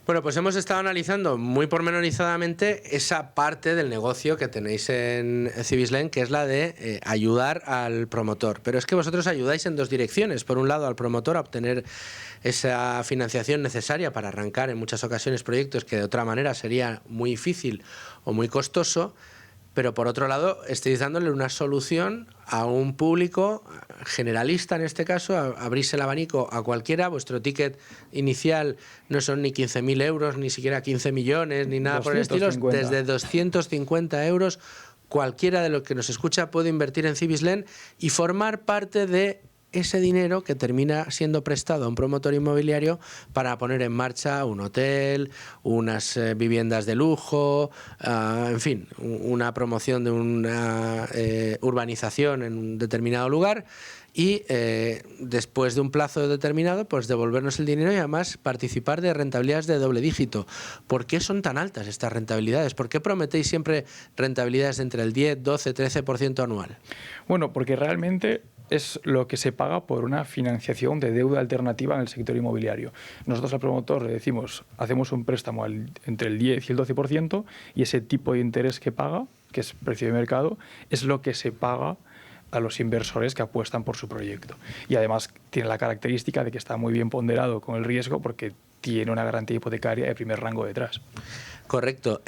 Bueno, pues hemos estado analizando muy pormenorizadamente esa parte del negocio que tenéis en Cibislen, que es la de ayudar al promotor. Pero es que vosotros ayudáis en dos direcciones. Por un lado, al promotor a obtener esa financiación necesaria para arrancar en muchas ocasiones proyectos que de otra manera sería muy difícil o muy costoso. Pero por otro lado, estáis dándole una solución a un público generalista, en este caso, abrís el abanico a cualquiera. Vuestro ticket inicial no son ni 15.000 euros, ni siquiera 15 millones, ni nada por el estilo. Desde 250 euros, cualquiera de los que nos escucha puede invertir en Cibislen y formar parte de ese dinero que termina siendo prestado a un promotor inmobiliario para poner en marcha un hotel, unas viviendas de lujo, en fin, una promoción de una urbanización en un determinado lugar y después de un plazo determinado pues devolvernos el dinero y además participar de rentabilidades de doble dígito. ¿Por qué son tan altas estas rentabilidades? ¿Por qué prometéis siempre rentabilidades entre el 10, 12, 13% anual? Bueno, porque realmente es lo que se paga por una financiación de deuda alternativa en el sector inmobiliario. Nosotros al promotor le decimos, hacemos un préstamo entre el 10 y el 12% y ese tipo de interés que paga, que es precio de mercado, es lo que se paga a los inversores que apuestan por su proyecto. Y además tiene la característica de que está muy bien ponderado con el riesgo porque tiene una garantía hipotecaria de primer rango detrás. Correcto.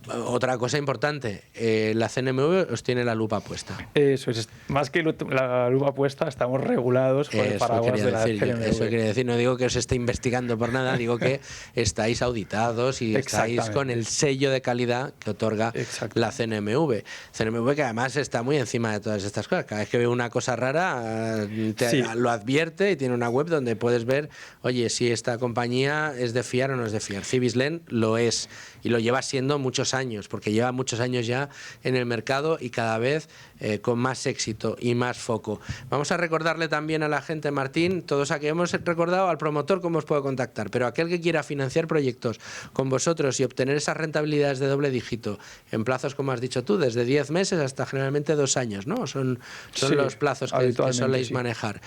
Otra cosa importante, la CNMV os tiene la lupa puesta. Eso es, más que la lupa puesta, estamos regulados por el paraguas de la CNMV. Eso quería decir, no digo que os esté investigando por nada, digo que estáis auditados y estáis con el sello de calidad que otorga la CNMV. CNMV que además está muy encima de todas estas cosas. Cada vez que ve una cosa rara, lo advierte y tiene una web donde puedes ver, oye, si esta compañía es de fiar o no es de fiar. Cibislen lo es y lo lleva siendo muchos muchos años, porque lleva muchos años ya en el mercado y cada vez con más éxito y más foco. Vamos a recordarle también a la gente, Martín, todos aquí hemos recordado al promotor cómo os puede contactar, pero aquel que quiera financiar proyectos con vosotros y obtener esas rentabilidades de doble dígito en plazos, como has dicho tú, desde 10 meses hasta generalmente 2 años, ¿no? Son sí, los plazos que soléis manejar,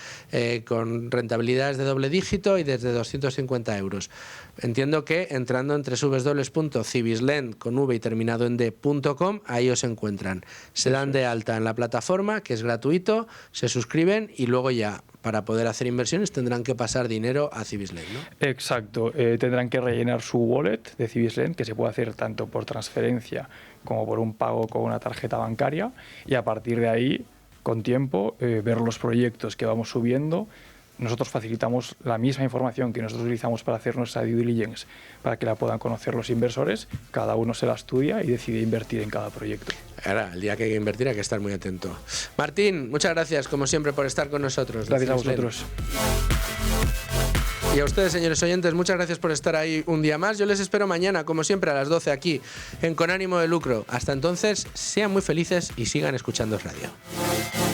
con rentabilidades de doble dígito y desde 250 euros. Entiendo que entrando en www.civislend con v y terminado en d.com, ahí os encuentran. Se dan de alta en la plataforma, que es gratuito, se suscriben y luego ya, para poder hacer inversiones, tendrán que pasar dinero a Civislend, ¿no? Exacto. Tendrán que rellenar su wallet de Civislend, que se puede hacer tanto por transferencia como por un pago con una tarjeta bancaria, y a partir de ahí, con tiempo, ver los proyectos que vamos subiendo. Nosotros facilitamos la misma información que nosotros utilizamos para hacer nuestra due diligence, para que la puedan conocer los inversores. Cada uno se la estudia y decide invertir en cada proyecto. Ahora, el día que hay que invertir hay que estar muy atento. Martín, muchas gracias, como siempre, por estar con nosotros. Gracias a vosotros. Y a ustedes, señores oyentes, muchas gracias por estar ahí un día más. Yo les espero mañana, como siempre, a las 12 aquí, en Con Ánimo de Lucro. Hasta entonces, sean muy felices y sigan escuchando Radio.